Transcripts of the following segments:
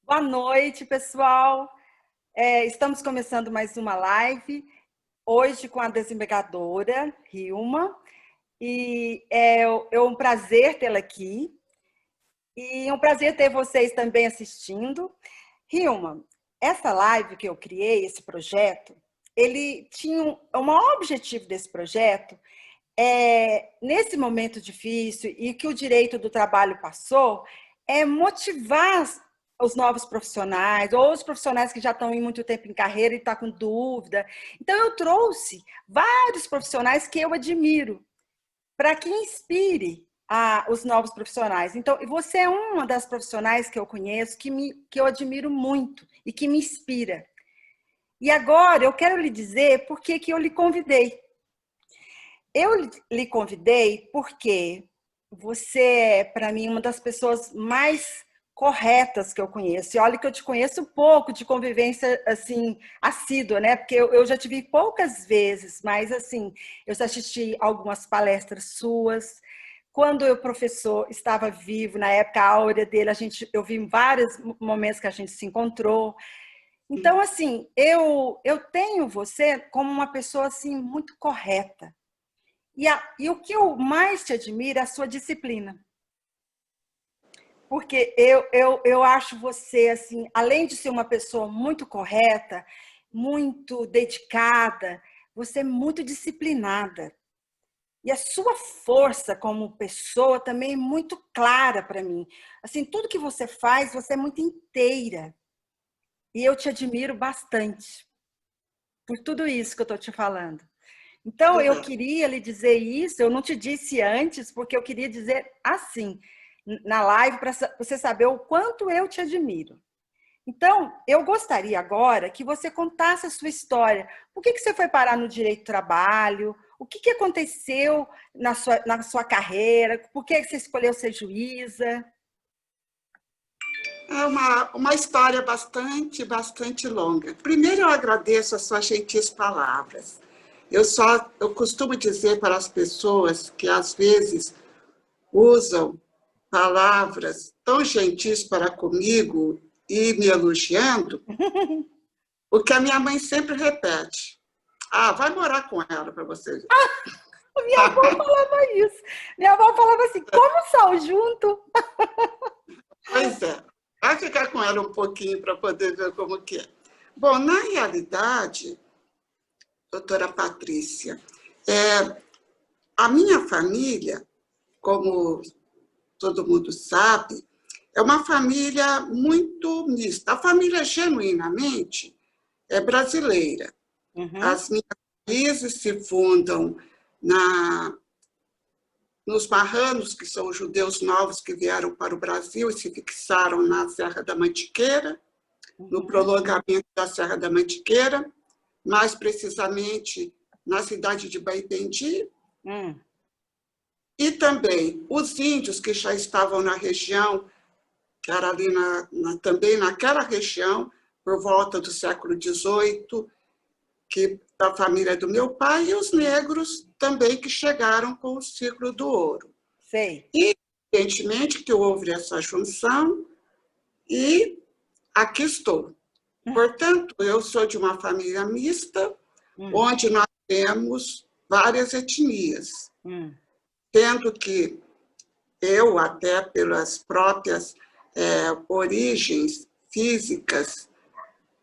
Boa noite, pessoal. Estamos começando mais uma live, hoje com a desembargadora Hilma, e é um prazer tê-la aqui, e é um prazer ter vocês também assistindo. Hilma, essa live que eu criei, esse projeto, ele tinha o maior objetivo desse projeto nesse momento difícil e que o direito do trabalho passou, é motivar os novos profissionais, ou os profissionais que já estão em muito tempo em carreira e estão com dúvida. Então, eu trouxe vários profissionais que eu admiro, para que inspire os novos profissionais. Então, você é uma das profissionais que eu conheço, que eu admiro muito e que me inspira. E agora, eu quero lhe dizer por que eu lhe convidei. Eu lhe convidei porque você é, para mim, uma das pessoas mais corretas que eu conheço. E olha que eu te conheço pouco de convivência, assim, assídua, né? Porque eu já te vi poucas vezes, mas, assim, eu já assisti algumas palestras suas. Quando o professor estava vivo, na época a áurea dele, eu vi vários momentos que a gente se encontrou. Então, assim, eu tenho você como uma pessoa, assim, muito correta. E o que eu mais te admiro é a sua disciplina. Porque eu acho você, assim, além de ser uma pessoa muito correta, muito dedicada, você é muito disciplinada. E a sua força como pessoa também é muito clara para mim. Assim, tudo que você faz, você é muito inteira. E eu te admiro bastante por tudo isso que eu estou te falando. Então, eu Obrigada. queria lhe dizer isso, eu não te disse antes, porque eu queria dizer assim, na live, para você saber o quanto eu te admiro. Então, eu gostaria agora que você contasse a sua história. Por que você foi parar no direito do trabalho? O que aconteceu na sua carreira? Por que você escolheu ser juíza? É uma história bastante longa. Primeiro, eu agradeço as suas gentis palavras. Eu costumo dizer para as pessoas que, às vezes, usam palavras tão gentis para comigo e me elogiando, o que a minha mãe sempre repete. Ah, vai morar com ela para você ver. Minha avó falava isso. Minha avó falava assim, como sal junto? Pois é, vai ficar com ela um pouquinho para poder ver como que é. Bom, na realidade, doutora Patrícia, a minha família, como todo mundo sabe, é uma família muito mista. A família, genuinamente, é brasileira. Uhum. As minhas raízes se fundam nos marranos, que são os judeus novos que vieram para o Brasil e se fixaram na Serra da Mantiqueira, no prolongamento da Serra da Mantiqueira, mais precisamente na cidade de Baipendi, e também os índios que já estavam na região, que era ali também naquela região, por volta do século XVIII, que da família do meu pai, e os negros também que chegaram com o ciclo do ouro. Sei. E, evidentemente, que houve essa junção e aqui estou. Portanto, eu sou de uma família mista, onde nós temos várias etnias, tendo que eu, até pelas próprias origens físicas,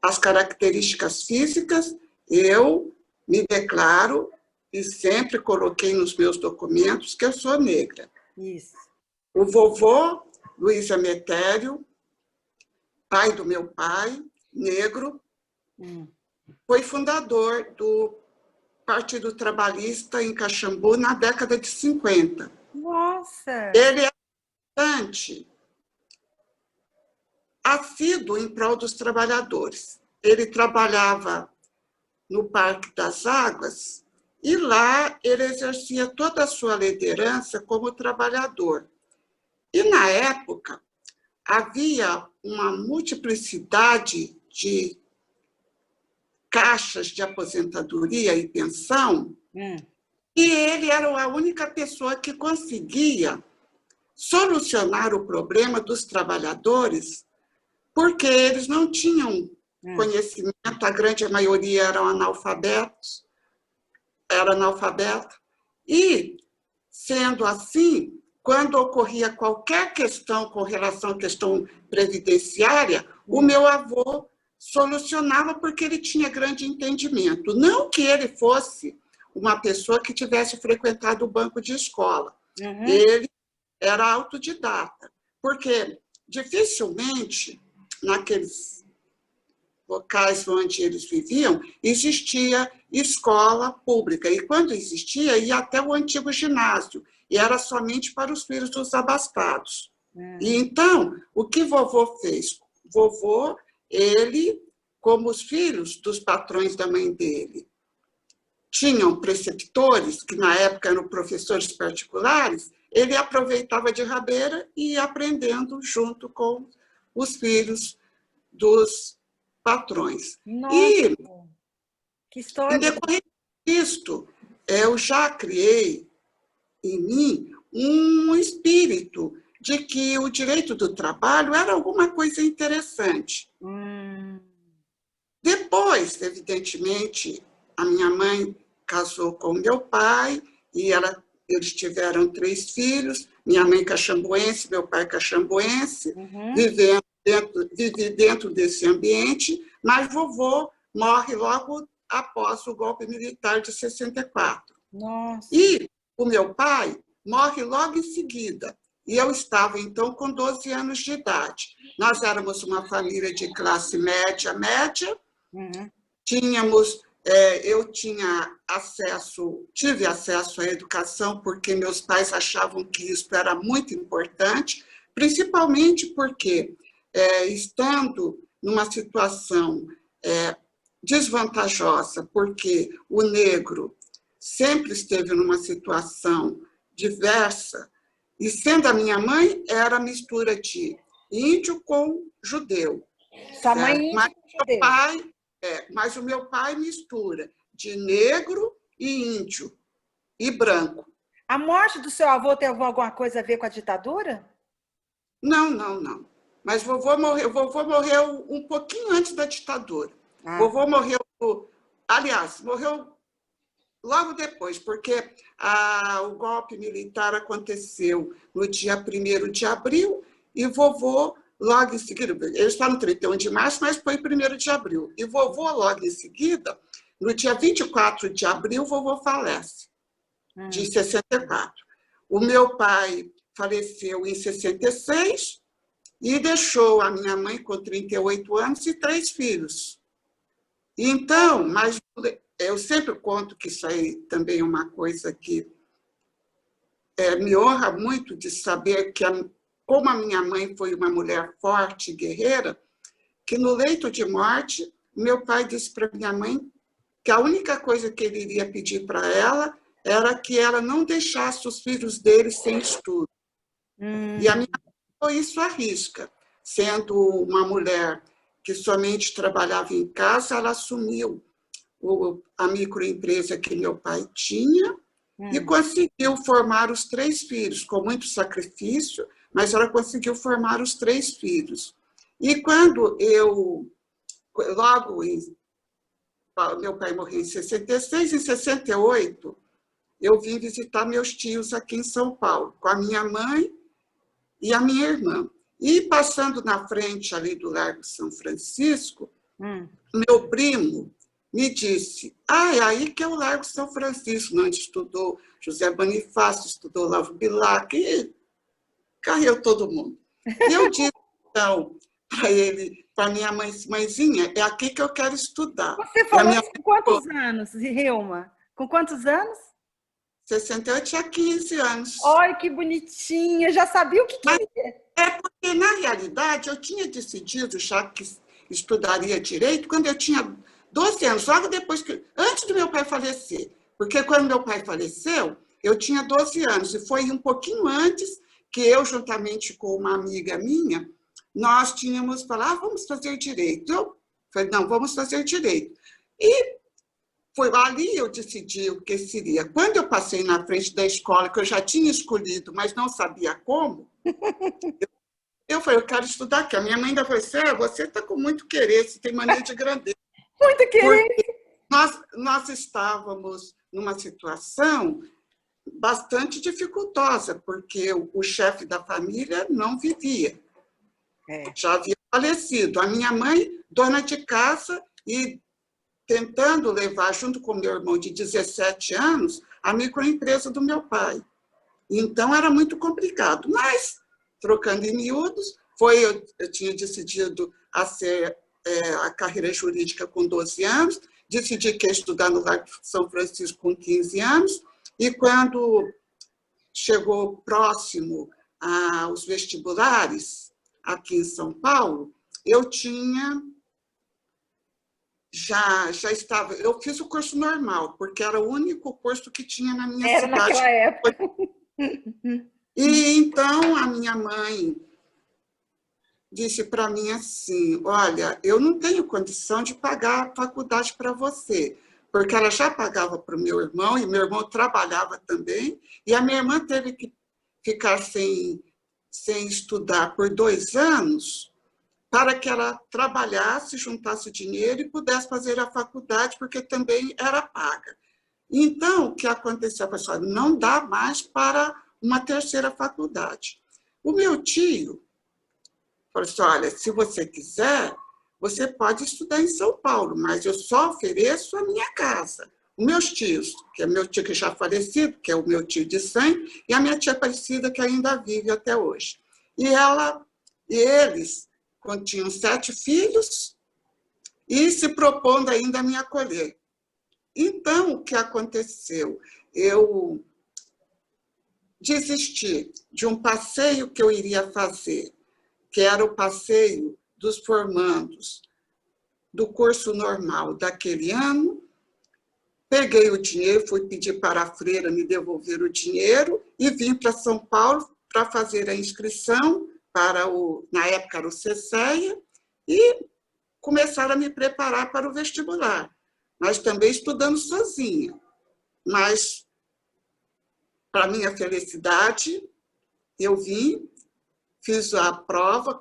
as características físicas, eu me declaro e sempre coloquei nos meus documentos que eu sou negra. Isso. O vovô, Luiz Emetério, pai do meu pai, negro, foi fundador do Partido Trabalhista em Caxambu na década de 50. Nossa! Ele é bastante assíduo em prol dos trabalhadores. Ele trabalhava no Parque das Águas e lá ele exercia toda a sua liderança como trabalhador. E, na época, havia uma multiplicidade de caixas de aposentadoria e pensão, e ele era a única pessoa que conseguia solucionar o problema dos trabalhadores porque eles não tinham conhecimento, a grande maioria eram analfabetos, era analfabeto. E, sendo assim, quando ocorria qualquer questão com relação à questão previdenciária, o meu avô solucionava porque ele tinha grande entendimento. Não que ele fosse uma pessoa que tivesse frequentado o banco de escola. Ele era autodidata, porque dificilmente, naqueles locais onde eles viviam, existia escola pública. E quando existia, ia até o antigo ginásio, e era somente para os filhos dos abastados. E então, o que vovô fez? Vovô, ele, como os filhos dos patrões da mãe dele, tinham preceptores, que na época eram professores particulares, ele aproveitava de rabeira e ia aprendendo junto com os filhos dos patrões. Nossa, e, que história! Em decorrência disto, eu já criei em mim um espírito de que o direito do trabalho era alguma coisa interessante. Depois, evidentemente, a minha mãe casou com meu pai e eles tiveram 3 filhos, minha mãe caxambuense, meu pai caxambuense, vive dentro desse ambiente, mas vovô morre logo após o golpe militar de 64. Nossa. E o meu pai morre logo em seguida. E eu estava, então, com 12 anos de idade. Nós éramos uma família de classe média, eu tive acesso à educação porque meus pais achavam que isso era muito importante, principalmente porque, estando numa situação desvantajosa, porque o negro sempre esteve numa situação diversa, e sendo a minha mãe, era mistura de índio com judeu. Sua mãe índio com judeu. Mas o meu pai mistura de negro e índio e branco. A morte do seu avô teve alguma coisa a ver com a ditadura? Não. Mas vovô morreu um pouquinho antes da ditadura. Vovô morreu, aliás, morreu logo depois, porque o golpe militar aconteceu no dia 1º de abril e vovô, logo em seguida, eles falam 31 de março, mas foi 1º de abril. E vovô, logo em seguida, no dia 24 de abril, vovô falece, de 64. O meu pai faleceu em 66 e deixou a minha mãe com 38 anos e 3 filhos. Então, mas eu sempre conto que isso aí também é uma coisa que me honra muito de saber que, como a minha mãe foi uma mulher forte e guerreira, que no leito de morte, meu pai disse para minha mãe que a única coisa que ele iria pedir para ela era que ela não deixasse os filhos dele sem estudo. E a minha mãe foi isso à risca. Sendo uma mulher que somente trabalhava em casa, ela assumiu a microempresa que meu pai tinha e conseguiu formar os 3 filhos, com muito sacrifício, mas ela conseguiu formar os 3 filhos. E quando meu pai morreu em 66, em 68, eu vim visitar meus tios aqui em São Paulo, com a minha mãe e a minha irmã. E passando na frente ali do Largo São Francisco, meu primo me disse, é aí que é o Largo São Francisco, onde estudou José Bonifácio, estudou Olavo Bilac, e carreu todo mundo. E eu disse, então, para ele, para minha mãezinha, é aqui que eu quero estudar. Você falou isso com quantos anos, Hilma? Com quantos anos? 68, tinha 15 anos. Ai, que bonitinha, já sabia o que queria. Porque, na realidade, eu tinha decidido já que estudaria direito quando eu tinha 12 anos, logo depois antes do meu pai falecer. Porque quando meu pai faleceu, eu tinha 12 anos, e foi um pouquinho antes que eu, juntamente com uma amiga minha, nós tínhamos falado, vamos fazer direito. Eu falei, não, vamos fazer direito. E foi ali eu decidi o que seria. Quando eu passei na frente da escola, que eu já tinha escolhido, mas não sabia como, Eu falei, eu quero estudar aqui. A minha mãe ainda falou assim, você está com muito querer, você tem mania de grandeza. Muito querer. Porque nós estávamos numa situação bastante dificultosa, porque o chefe da família não vivia. Já havia falecido. A minha mãe, dona de casa, e tentando levar, junto com meu irmão de 17 anos, a microempresa do meu pai. Então, era muito complicado. Mas, trocando em miúdos, eu tinha decidido a carreira jurídica com 12 anos, decidi que ia estudar no Largo de São Francisco com 15 anos, e quando chegou próximo aos vestibulares, aqui em São Paulo, eu fiz o curso normal, porque era o único curso que tinha na minha cidade. Naquela época. E então a minha mãe disse para mim assim, olha, eu não tenho condição de pagar a faculdade para você, porque ela já pagava para o meu irmão, e meu irmão trabalhava também, e a minha irmã teve que ficar sem estudar por 2 anos, para que ela trabalhasse, juntasse dinheiro e pudesse fazer a faculdade, porque também era paga. Então, o que aconteceu, pessoal? Não dá mais para uma terceira faculdade. O meu tio falou assim, olha, se você quiser, você pode estudar em São Paulo, mas eu só ofereço a minha casa. Os meus tios, que é meu tio que já falecido, que é o meu tio de sangue, e a minha tia Aparecida, que ainda vive até hoje. E eles tinham 7 filhos e se propondo ainda a me acolher. Então, o que aconteceu? Eu desisti de um passeio que eu iria fazer, que era o passeio dos formandos do curso normal daquele ano. Peguei o dinheiro, fui pedir para a freira me devolver o dinheiro e vim para São Paulo para fazer a inscrição para na época era o CCEA, e começar a me preparar para o vestibular, mas também estudando sozinha. Mas, para minha felicidade, eu vim, fiz a prova,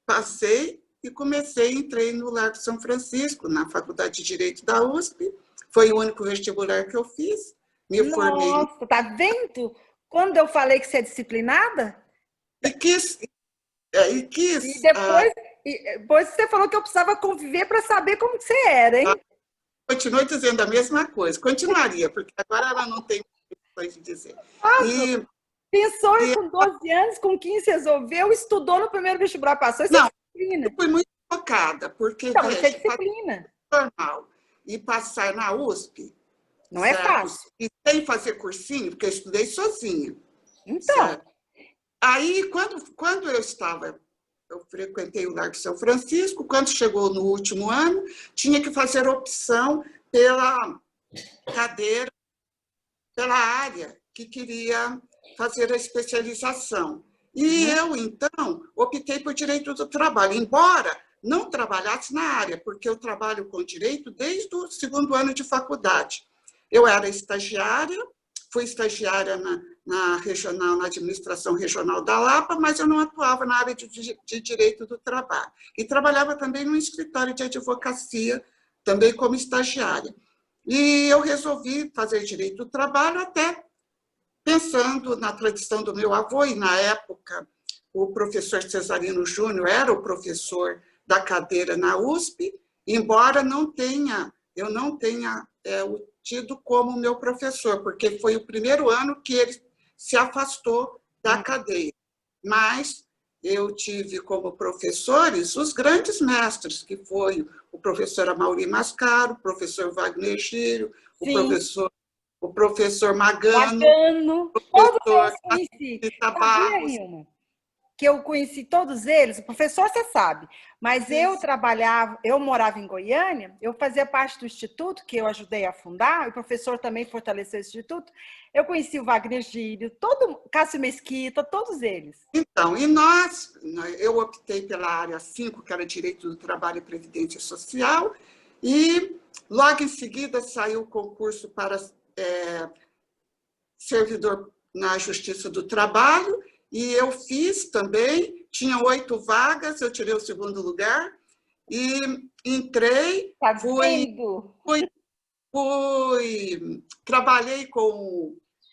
passei e entrei no Largo de São Francisco, na Faculdade de Direito da USP. Foi o único vestibular que eu fiz. Me formei. Nossa, tá vendo? Quando eu falei que você é disciplinada? E quis. E depois você falou que eu precisava conviver para saber como que você era, hein? Continuo dizendo a mesma coisa. Continuaria, porque agora ela não tem coisa de dizer. Nossa, pensou com 12 anos, com 15 resolveu, estudou no primeiro vestibular, passou, isso é disciplina. Eu fui muito focada, porque então, isso é disciplina. Normal. E passar na USP, não certo? É fácil. E sem fazer cursinho, porque eu estudei sozinha. Então. Certo? Aí, quando eu frequentei o Largo de São Francisco, quando chegou no último ano, tinha que fazer opção pela cadeira, pela área que queria fazer a especialização. E eu, então, optei por direito do trabalho, embora não trabalhasse na área, porque eu trabalho com direito desde o 2º ano de faculdade. Eu era estagiária, fui estagiária na administração regional da Lapa, mas eu não atuava na área de direito do trabalho. E trabalhava também no escritório de advocacia, também como estagiária. E eu resolvi fazer direito do trabalho, até pensando na tradição do meu avô, e na época o professor Cesarino Júnior era o professor da cadeira na USP, embora eu não tenha o tido como meu professor, porque foi o primeiro ano que ele se afastou da cadeira. Mas eu tive como professores os grandes mestres, que foi o professor Amaury Mascaro, o professor Wagner Gírio, o professor Magano, todos eles conheci. Sabia, Hilma? Que eu conheci todos eles, o professor você sabe, mas eu morava em Goiânia, eu fazia parte do instituto, que eu ajudei a fundar, o professor também fortaleceu esse instituto, eu conheci o Wagner Gílio, Cássio Mesquita, todos eles. Então, eu optei pela área 5, que era Direito do Trabalho e Previdência Social, e logo em seguida saiu o concurso para servidor na Justiça do Trabalho, e eu fiz também, tinha 8 vagas, eu tirei o segundo lugar e entrei, Tá vendo? trabalhei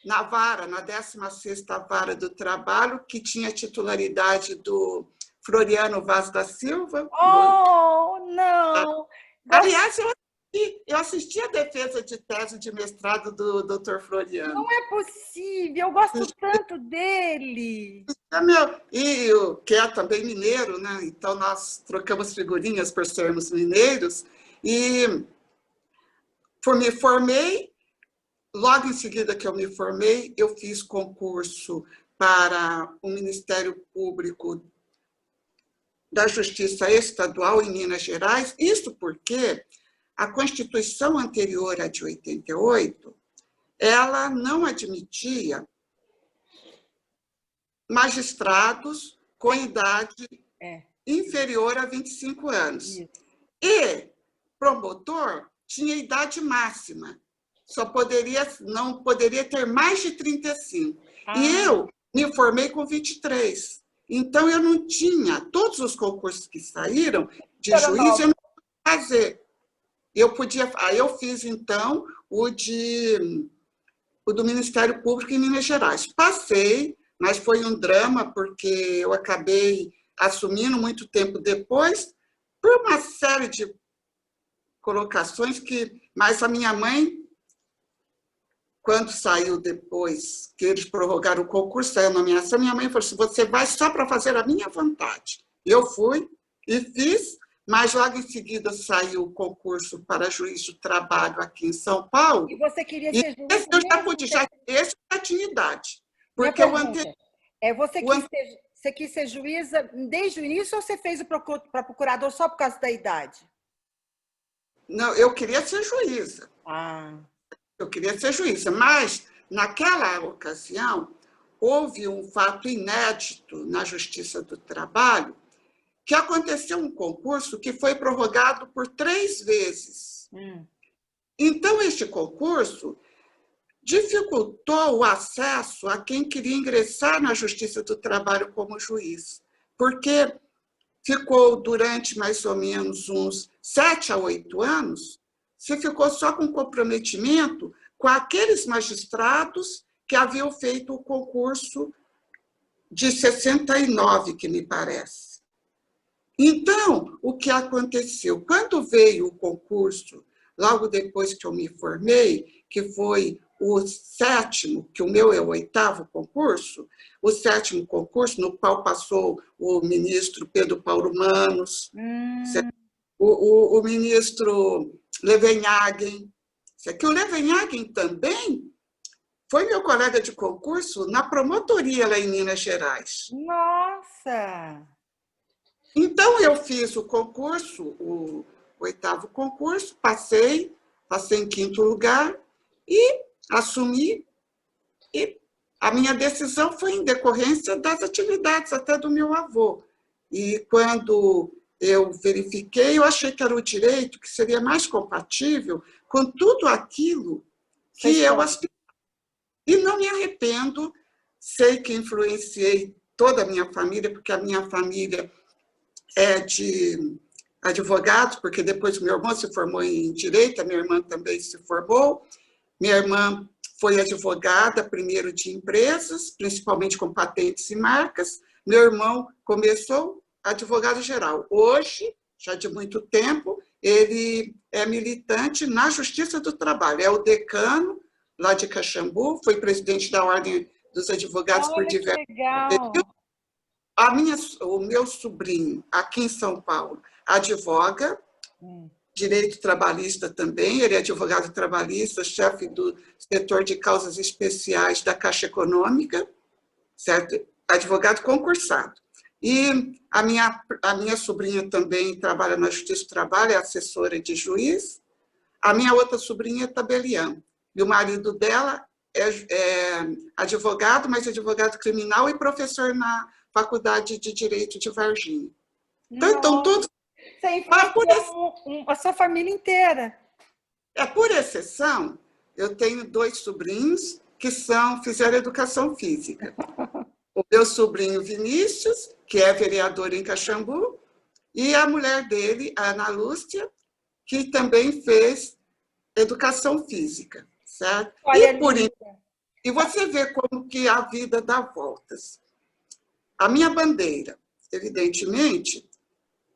na vara, na 16ª Vara do Trabalho, que tinha titularidade do Floriano Vaz da Silva. Oh, não! Aliás, eu assisti a defesa de tese de mestrado do Dr. Floriano. Não é possível, eu gosto tanto dele. E o que é também mineiro, né? Então nós trocamos figurinhas por sermos mineiros e me formei. Logo em seguida que eu me formei, eu fiz concurso para o Ministério Público da Justiça Estadual em Minas Gerais. Isso porque a Constituição anterior à de 88, ela não admitia magistrados com idade inferior a 25 anos. Isso. E promotor tinha idade máxima. Não poderia ter mais de 35. E eu me formei com 23. Então, eu não tinha todos os concursos que saíram de juiz, eu não podia fazer. Aí eu fiz, então, o do Ministério Público em Minas Gerais. Passei, mas foi um drama, porque eu acabei assumindo muito tempo depois, por uma série de colocações mas a minha mãe, quando saiu depois, que eles prorrogaram o concurso, saiu a nomeação, minha mãe falou assim, você vai só para fazer a minha vontade. Eu fui e fiz, mas logo em seguida saiu o concurso para juiz do trabalho aqui em São Paulo. E você queria ser juiz? Esse eu já podia, esse já tinha idade. Porque você quis ser juíza desde o início ou você fez para procurador só por causa da idade? Não, eu queria ser juíza. Eu queria ser juíza, mas naquela ocasião houve um fato inédito na Justiça do Trabalho, que aconteceu um concurso que foi prorrogado por 3 vezes. Então, este concurso dificultou o acesso a quem queria ingressar na Justiça do Trabalho como juiz, porque ficou durante mais ou menos uns 7 a 8 anos, se ficou só com comprometimento com aqueles magistrados que haviam feito o concurso de 69, que me parece. Então, o que aconteceu? Quando veio o concurso, logo depois que eu me formei, que foi o 7º, que o meu é o 8º concurso, o 7º concurso, no qual passou o ministro Pedro Paulo Manos, o ministro Levenhagen. Que o Levenhagen também foi meu colega de concurso na promotoria lá em Minas Gerais. Nossa! Então, eu fiz o concurso, o 8º concurso, passei em 5º lugar e assumi. E a minha decisão foi em decorrência das atividades até do meu avô. E quando eu verifiquei, eu achei que era o direito que seria mais compatível com tudo aquilo que eu aspirava. E não me arrependo, sei que influenciei toda a minha família, porque a minha família é de advogados, porque depois o meu irmão se formou em direito, a minha irmã também se formou. Minha irmã foi advogada, primeiro de empresas, principalmente com patentes e marcas. Meu irmão começou advogado geral. Hoje, já de muito tempo, ele é militante na Justiça do Trabalho. É o decano lá de Caxambu, foi presidente da Ordem dos Advogados por diversos períodos. O meu sobrinho, aqui em São Paulo, advoga, direito trabalhista também, ele é advogado trabalhista, chefe do setor de causas especiais da Caixa Econômica, certo? Advogado concursado. E a minha sobrinha também trabalha na Justiça do Trabalho, é assessora de juiz. A minha outra sobrinha é tabeliã. E o marido dela é advogado, mas advogado criminal e professor na Faculdade de Direito de Varginha. Então todos... Você influenciou a sua família inteira. Por exceção, eu tenho 2 sobrinhos que fizeram educação física. o meu sobrinho Vinícius, que é vereador em Caxambu, e a mulher dele, a Ana Lúcia, que também fez educação física, certo? Olha, E você vê como que a vida dá voltas. A minha bandeira, evidentemente,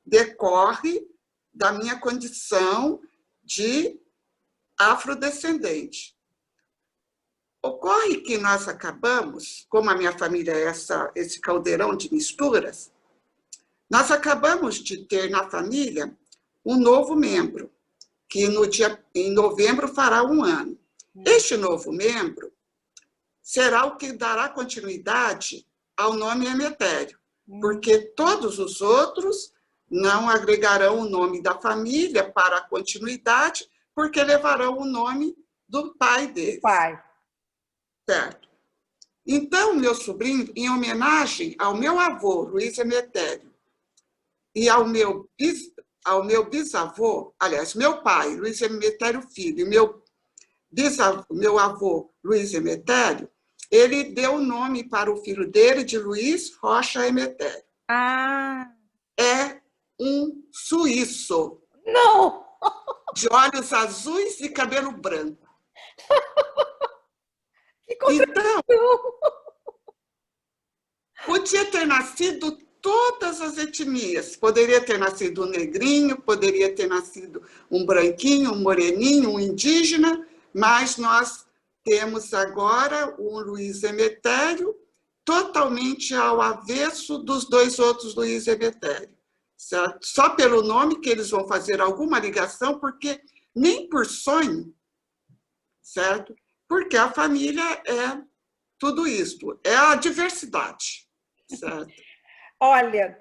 decorre da minha condição de afrodescendente. Ocorre que nós acabamos, como a minha família é esse caldeirão de misturas, nós acabamos de ter na família um novo membro, que em novembro fará 1 ano. Este novo membro será o que dará continuidade ao nome Emetério, porque todos os outros não agregarão o nome da família para a continuidade, porque levarão o nome do pai deles. Pai. Certo. Então, meu sobrinho, em homenagem ao meu avô, Luiz Emetério, e ao meu bisavô, aliás, meu pai, Luiz Emetério Filho, e meu avô, Luiz Emetério, ele deu o nome para o filho dele de Luiz Rocha Emetério. Ah! É um suíço. Não! De olhos azuis e cabelo branco. Que contradição! Podia ter nascido todas as etnias. Poderia ter nascido um negrinho, poderia ter nascido um branquinho, um moreninho, um indígena, mas nós temos agora o Luiz Emetério totalmente ao avesso dos 2 outros Luiz Emetério. Certo? Só pelo nome que eles vão fazer alguma ligação, porque nem por sonho, certo? Porque a família é tudo isto, é a diversidade. Certo. Olha,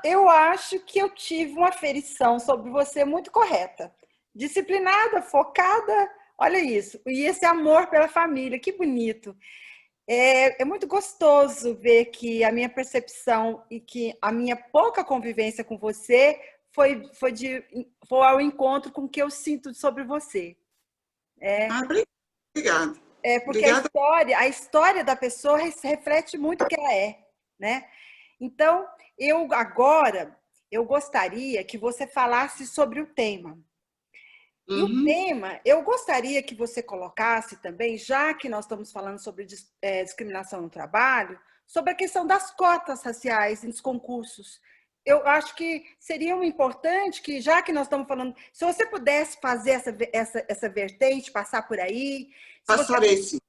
eu acho que eu tive uma aferição sobre você muito correta. Disciplinada, focada, olha isso. E esse amor pela família, que bonito. É muito gostoso ver que a minha percepção e que a minha pouca convivência com você foi ao encontro com o que eu sinto sobre você. Obrigada. Porque Obrigada. a história da pessoa reflete muito o que ela é, né? Então, eu gostaria que você falasse sobre o tema. E o tema, eu gostaria que você colocasse também, já que nós estamos falando sobre discriminação no trabalho, sobre a questão das cotas raciais nos concursos. Eu acho que seria importante que, já que nós estamos falando, se você pudesse fazer essa vertente, passar por aí. Passarei, sim.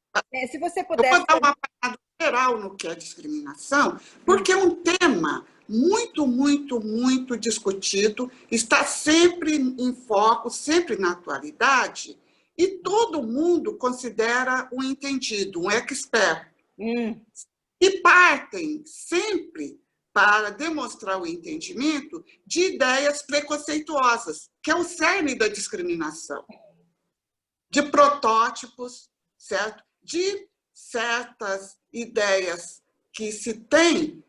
Se você Eu pudesse. vou dar uma parada geral no que é discriminação, porque é um tema muito, muito, muito discutido, está sempre em foco, sempre na atualidade, e todo mundo considera um entendido, um expert. E partem sempre para demonstrar o entendimento de ideias preconceituosas, que é o cerne da discriminação, de protótipos, certo? De certas ideias que se tem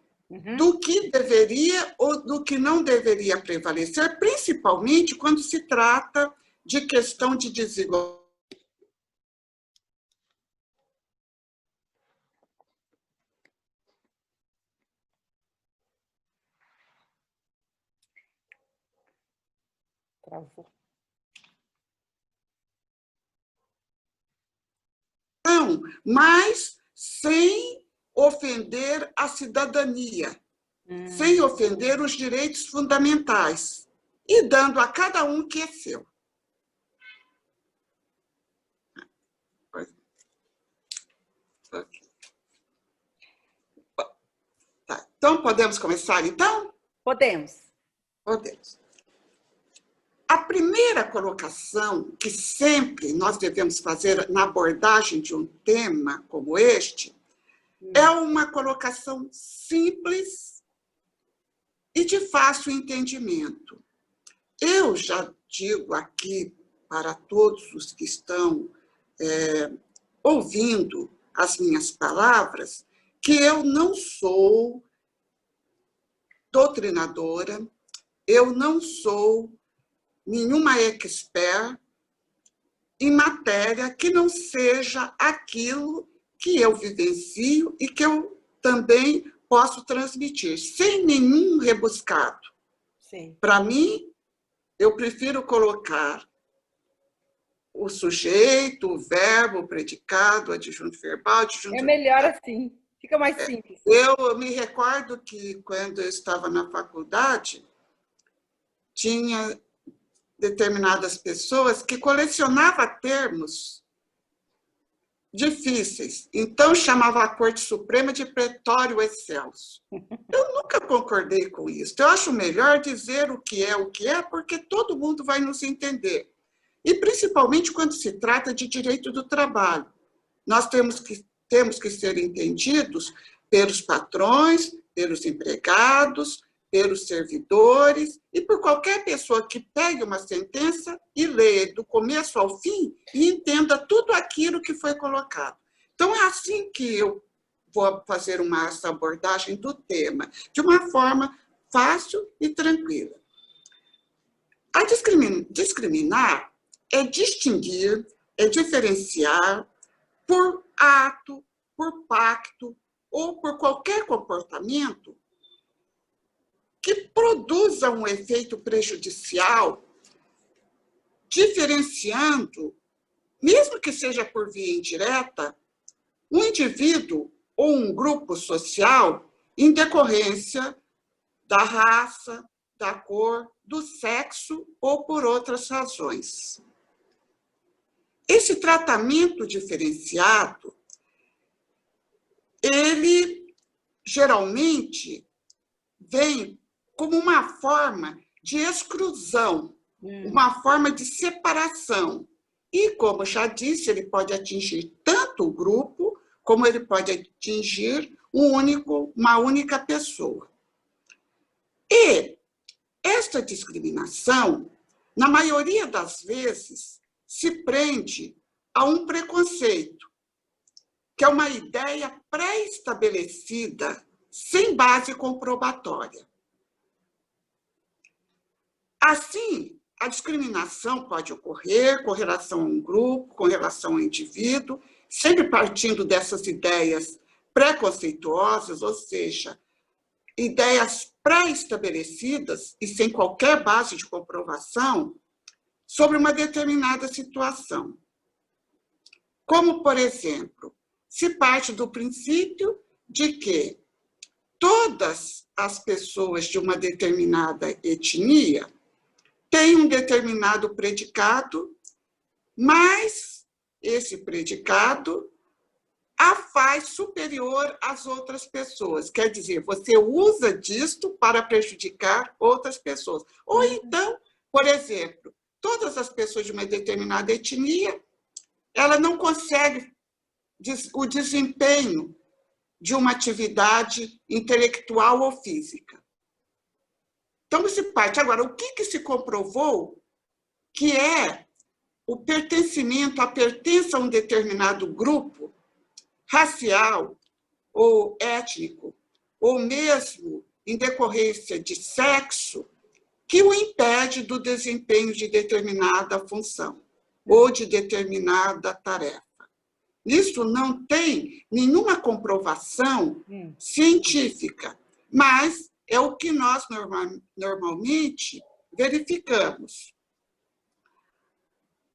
do que deveria ou do que não deveria prevalecer, principalmente quando se trata de questão de desigualdade. Travou. Mas sem ofender a cidadania, sem ofender os direitos fundamentais, e dando a cada um o que é seu. Tá. Então, podemos começar, então? Podemos. Podemos. A primeira colocação que sempre nós devemos fazer na abordagem de um tema como este é uma colocação simples e de fácil entendimento. Eu já digo aqui para todos os que estão ouvindo as minhas palavras que eu não sou doutrinadora, eu não sou nenhuma expert em matéria que não seja aquilo que eu vivencio e que eu também posso transmitir, sem nenhum rebuscado. Para mim, eu prefiro colocar o sujeito, o verbo, o predicado, o adjunto verbal, adjunto... É melhor assim, fica mais simples. Eu me recordo que, quando eu estava na faculdade, tinha determinadas pessoas que colecionavam termos difíceis. Então, chamava a Corte Suprema de pretório excelso. Eu nunca concordei com isso. Eu acho melhor dizer o que é, porque todo mundo vai nos entender. E, principalmente, quando se trata de direito do trabalho. Nós temos que ser entendidos pelos patrões, pelos empregados, pelos servidores e por qualquer pessoa que pegue uma sentença e leia do começo ao fim e entenda tudo aquilo que foi colocado. Então, é assim que eu vou fazer essa abordagem do tema, de uma forma fácil e tranquila. A discriminar é distinguir, é diferenciar por ato, por pacto ou por qualquer comportamento que produza um efeito prejudicial, diferenciando, mesmo que seja por via indireta, um indivíduo ou um grupo social em decorrência da raça, da cor, do sexo ou por outras razões. Esse tratamento diferenciado, ele geralmente vem como uma forma de exclusão, uma forma de separação. E, como já disse, ele pode atingir tanto o grupo, como ele pode atingir uma única pessoa. E esta discriminação, na maioria das vezes, se prende a um preconceito, que é uma ideia pré-estabelecida, sem base comprobatória. Assim, a discriminação pode ocorrer com relação a um grupo, com relação ao indivíduo, sempre partindo dessas ideias preconceituosas, ou seja, ideias pré-estabelecidas e sem qualquer base de comprovação sobre uma determinada situação. Como, por exemplo, se parte do princípio de que todas as pessoas de uma determinada etnia têm um determinado predicado, mas esse predicado a faz superior às outras pessoas. Quer dizer, você usa disto para prejudicar outras pessoas. Ou então, por exemplo, todas as pessoas de uma determinada etnia, ela não consegue o desempenho de uma atividade intelectual ou física. Então, se parte. Agora, o que se comprovou que é o pertencimento, a pertença a um determinado grupo racial ou étnico, ou mesmo em decorrência de sexo, que o impede do desempenho de determinada função ou de determinada tarefa. Isso não tem nenhuma comprovação científica, mas é o que nós normalmente verificamos.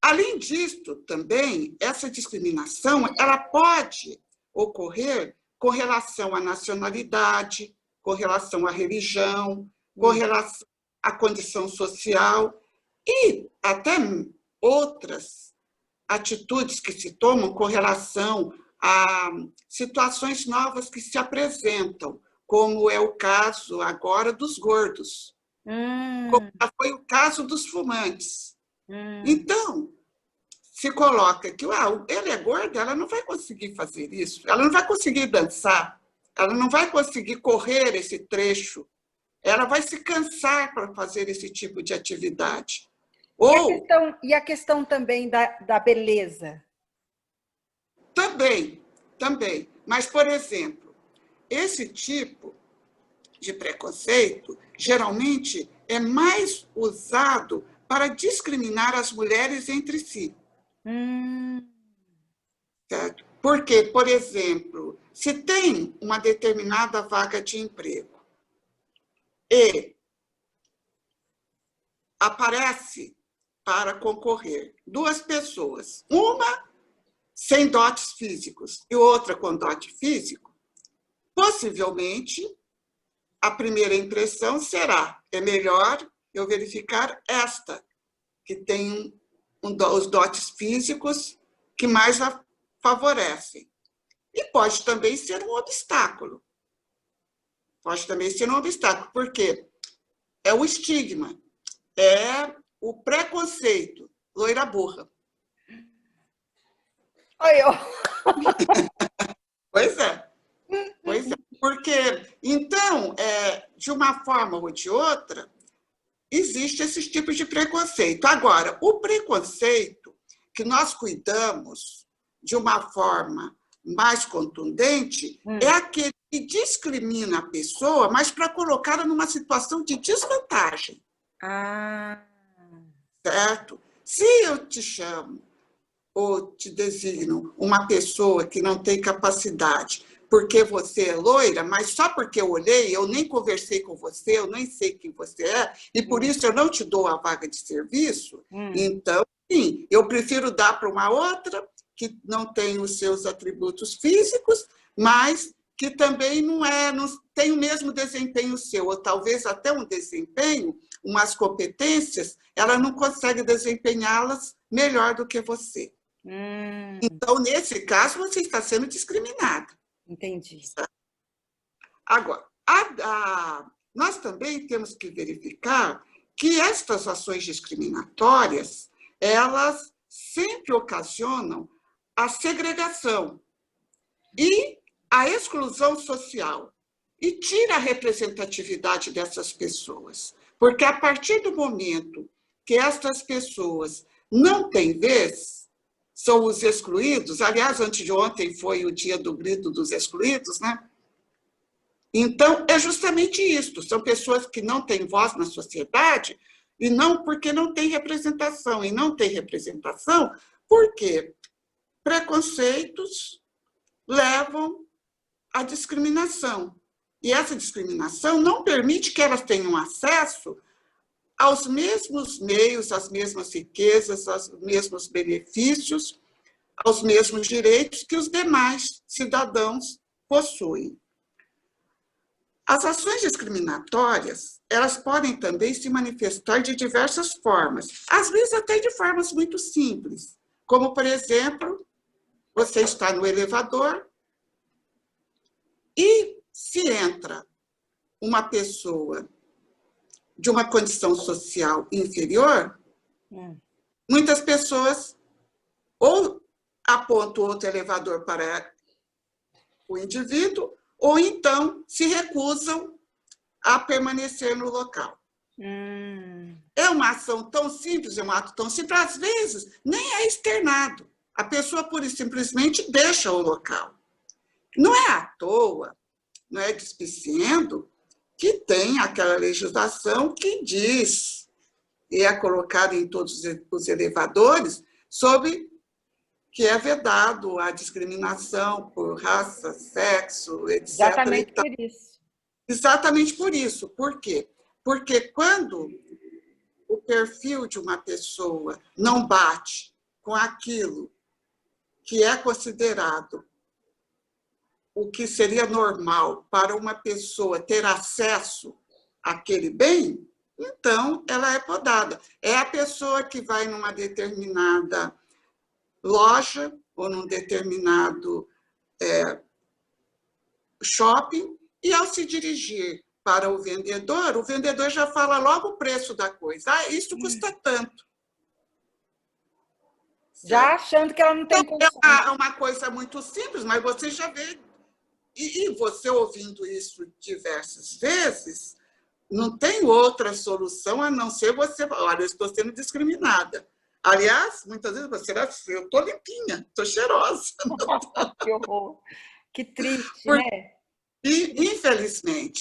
Além disso, também, essa discriminação ela pode ocorrer com relação à nacionalidade, com relação à religião, com relação à condição social e até outras atitudes que se tomam com relação a situações novas que se apresentam, como é o caso agora dos gordos, como foi o caso dos fumantes. Então, se coloca que ele é gordo, ela não vai conseguir fazer isso, ela não vai conseguir dançar, ela não vai conseguir correr esse trecho, ela vai se cansar para fazer esse tipo de atividade. E a questão também da beleza? Também. Mas, por exemplo, esse tipo de preconceito geralmente é mais usado para discriminar as mulheres entre si. Certo? Porque, por exemplo, se tem uma determinada vaga de emprego e aparece para concorrer duas pessoas, uma sem dotes físicos e outra com dote físico, possivelmente a primeira impressão será: é melhor eu verificar esta, que tem os dotes físicos que mais a favorecem. E pode também ser um obstáculo. Pode também ser um obstáculo, porque é o estigma, é o preconceito, loira burra. Oi, eu. Pois é. Pois é. Porque, então, de uma forma ou de outra, existe esses tipos de preconceito. Agora, o preconceito que nós cuidamos de uma forma mais contundente é aquele que discrimina a pessoa, mas para colocá-la numa situação de desvantagem. Ah. Certo? Se eu te chamo ou te designo uma pessoa que não tem capacidade porque você é loira, mas só porque eu olhei, eu nem conversei com você, eu nem sei quem você é, e por isso eu não te dou a vaga de serviço, então, sim, eu prefiro dar para uma outra que não tem os seus atributos físicos, mas que também não tem o mesmo desempenho seu, ou talvez até um desempenho, umas competências, ela não consegue desempenhá-las melhor do que você. Então, nesse caso, você está sendo discriminada. Entendi. Agora, nós também temos que verificar que estas ações discriminatórias, elas sempre ocasionam a segregação e a exclusão social e tira a representatividade dessas pessoas. Porque a partir do momento que estas pessoas não têm vez, são os excluídos. Aliás, antes de ontem foi o dia do grito dos excluídos, né? Então, é justamente isso. São pessoas que não têm voz na sociedade e não porque não têm representação. E não têm representação porque preconceitos levam à discriminação. E essa discriminação não permite que elas tenham acesso aos mesmos meios, às mesmas riquezas, aos mesmos benefícios, aos mesmos direitos que os demais cidadãos possuem. As ações discriminatórias, elas podem também se manifestar de diversas formas, às vezes até de formas muito simples, como, por exemplo, você está no elevador e se entra uma pessoa de uma condição social inferior, muitas pessoas ou apontam outro elevador para o indivíduo, ou então se recusam a permanecer no local. É uma ação tão simples, é um ato tão simples, às vezes nem é externado. A pessoa pura e simplesmente deixa o local. Não é à toa, não é despiciando, que tem aquela legislação que diz, e é colocada em todos os elevadores, sobre que é vedado a discriminação por raça, sexo, etc. Exatamente por isso. Exatamente por isso. Por quê? Porque quando o perfil de uma pessoa não bate com aquilo que é considerado o que seria normal para uma pessoa ter acesso àquele bem, então ela é podada. É a pessoa que vai numa determinada loja ou num determinado shopping e, ao se dirigir para o vendedor já fala logo o preço da coisa. Ah, isso custa tanto. Já achando que ela não tem condição. É uma coisa muito simples, mas você já vê. E você ouvindo isso diversas vezes, não tem outra solução a não ser você... Olha, eu estou sendo discriminada. Aliás, muitas vezes você eu estou limpinha, estou cheirosa. Que horror. Que triste, né? E,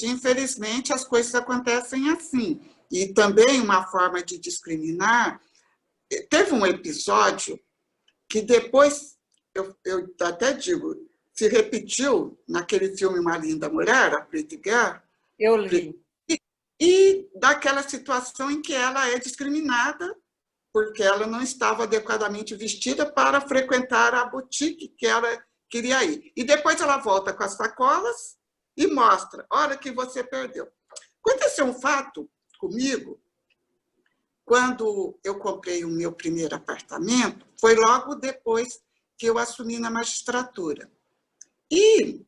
infelizmente, as coisas acontecem assim. E também uma forma de discriminar... Teve um episódio que depois eu até digo, se repetiu naquele filme Uma Linda Mulher, a Pretty Girl. Eu li. E daquela situação em que ela é discriminada porque ela não estava adequadamente vestida para frequentar a boutique que ela queria ir. E depois ela volta com as sacolas e mostra, olha que você perdeu. Aconteceu um fato comigo, quando eu comprei o meu primeiro apartamento, foi logo depois que eu assumi na magistratura. E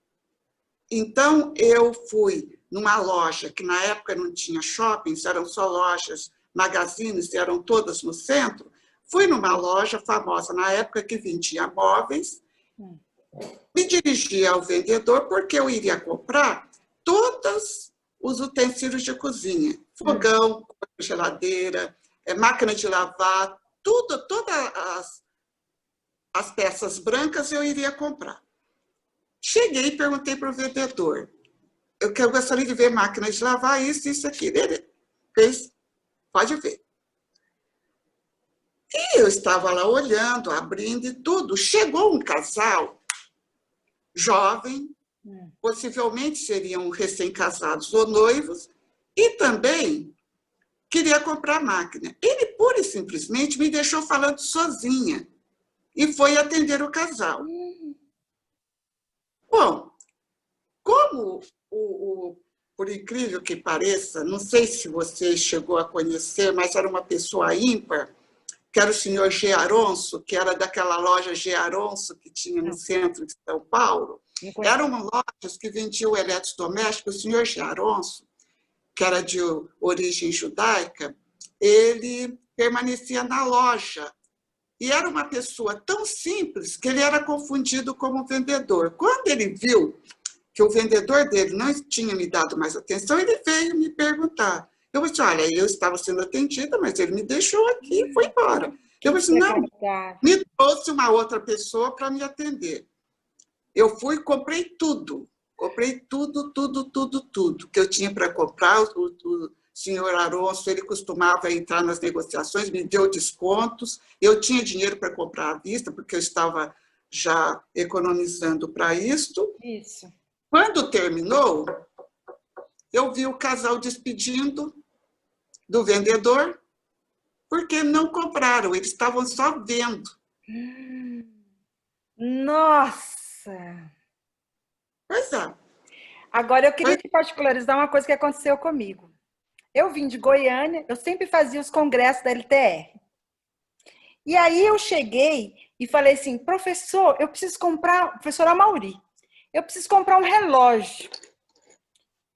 então eu fui numa loja que na época não tinha shoppings, eram só lojas, magazines, eram todas no centro. Fui numa loja famosa na época que vendia móveis, me dirigi ao vendedor porque eu iria comprar todos os utensílios de cozinha, fogão, geladeira, máquina de lavar, tudo, todas as peças brancas eu iria comprar. Cheguei e perguntei para o vendedor, eu gostaria de ver máquina de lavar, isso, aquilo. Ele fez, pode ver. E eu estava lá olhando, abrindo e tudo. Chegou um casal jovem, possivelmente seriam recém-casados ou noivos, e também queria comprar máquina. Ele, pura e simplesmente, me deixou falando sozinha e foi atender o casal. Bom, como por incrível que pareça, não sei se você chegou a conhecer, mas era uma pessoa ímpar, que era o senhor G. Aronso, que era daquela loja G. Aronso que tinha no centro de São Paulo. Eram lojas que vendiam eletrodomésticos. O senhor G. Aronso, que era de origem judaica, ele permanecia na loja. E era uma pessoa tão simples que ele era confundido como vendedor. Quando ele viu que o vendedor dele não tinha me dado mais atenção, ele veio me perguntar. Eu disse, olha, eu estava sendo atendida, mas ele me deixou aqui e foi embora. Eu disse, não, me trouxe uma outra pessoa para me atender. Eu fui e comprei tudo. Comprei tudo que eu tinha para comprar. O senhor Aronso, ele costumava entrar nas negociações, me deu descontos. Eu tinha dinheiro para comprar à vista, porque eu estava já economizando para isto. Isso. Quando terminou, eu vi o casal despedindo do vendedor, porque não compraram, eles estavam só vendo. Nossa! Pois é. Agora, eu queria te particularizar uma coisa que aconteceu comigo. Eu vim de Goiânia, eu sempre fazia os congressos da LTR. E aí eu cheguei e falei assim, professor, eu preciso comprar, professor Amauri, eu preciso comprar um relógio.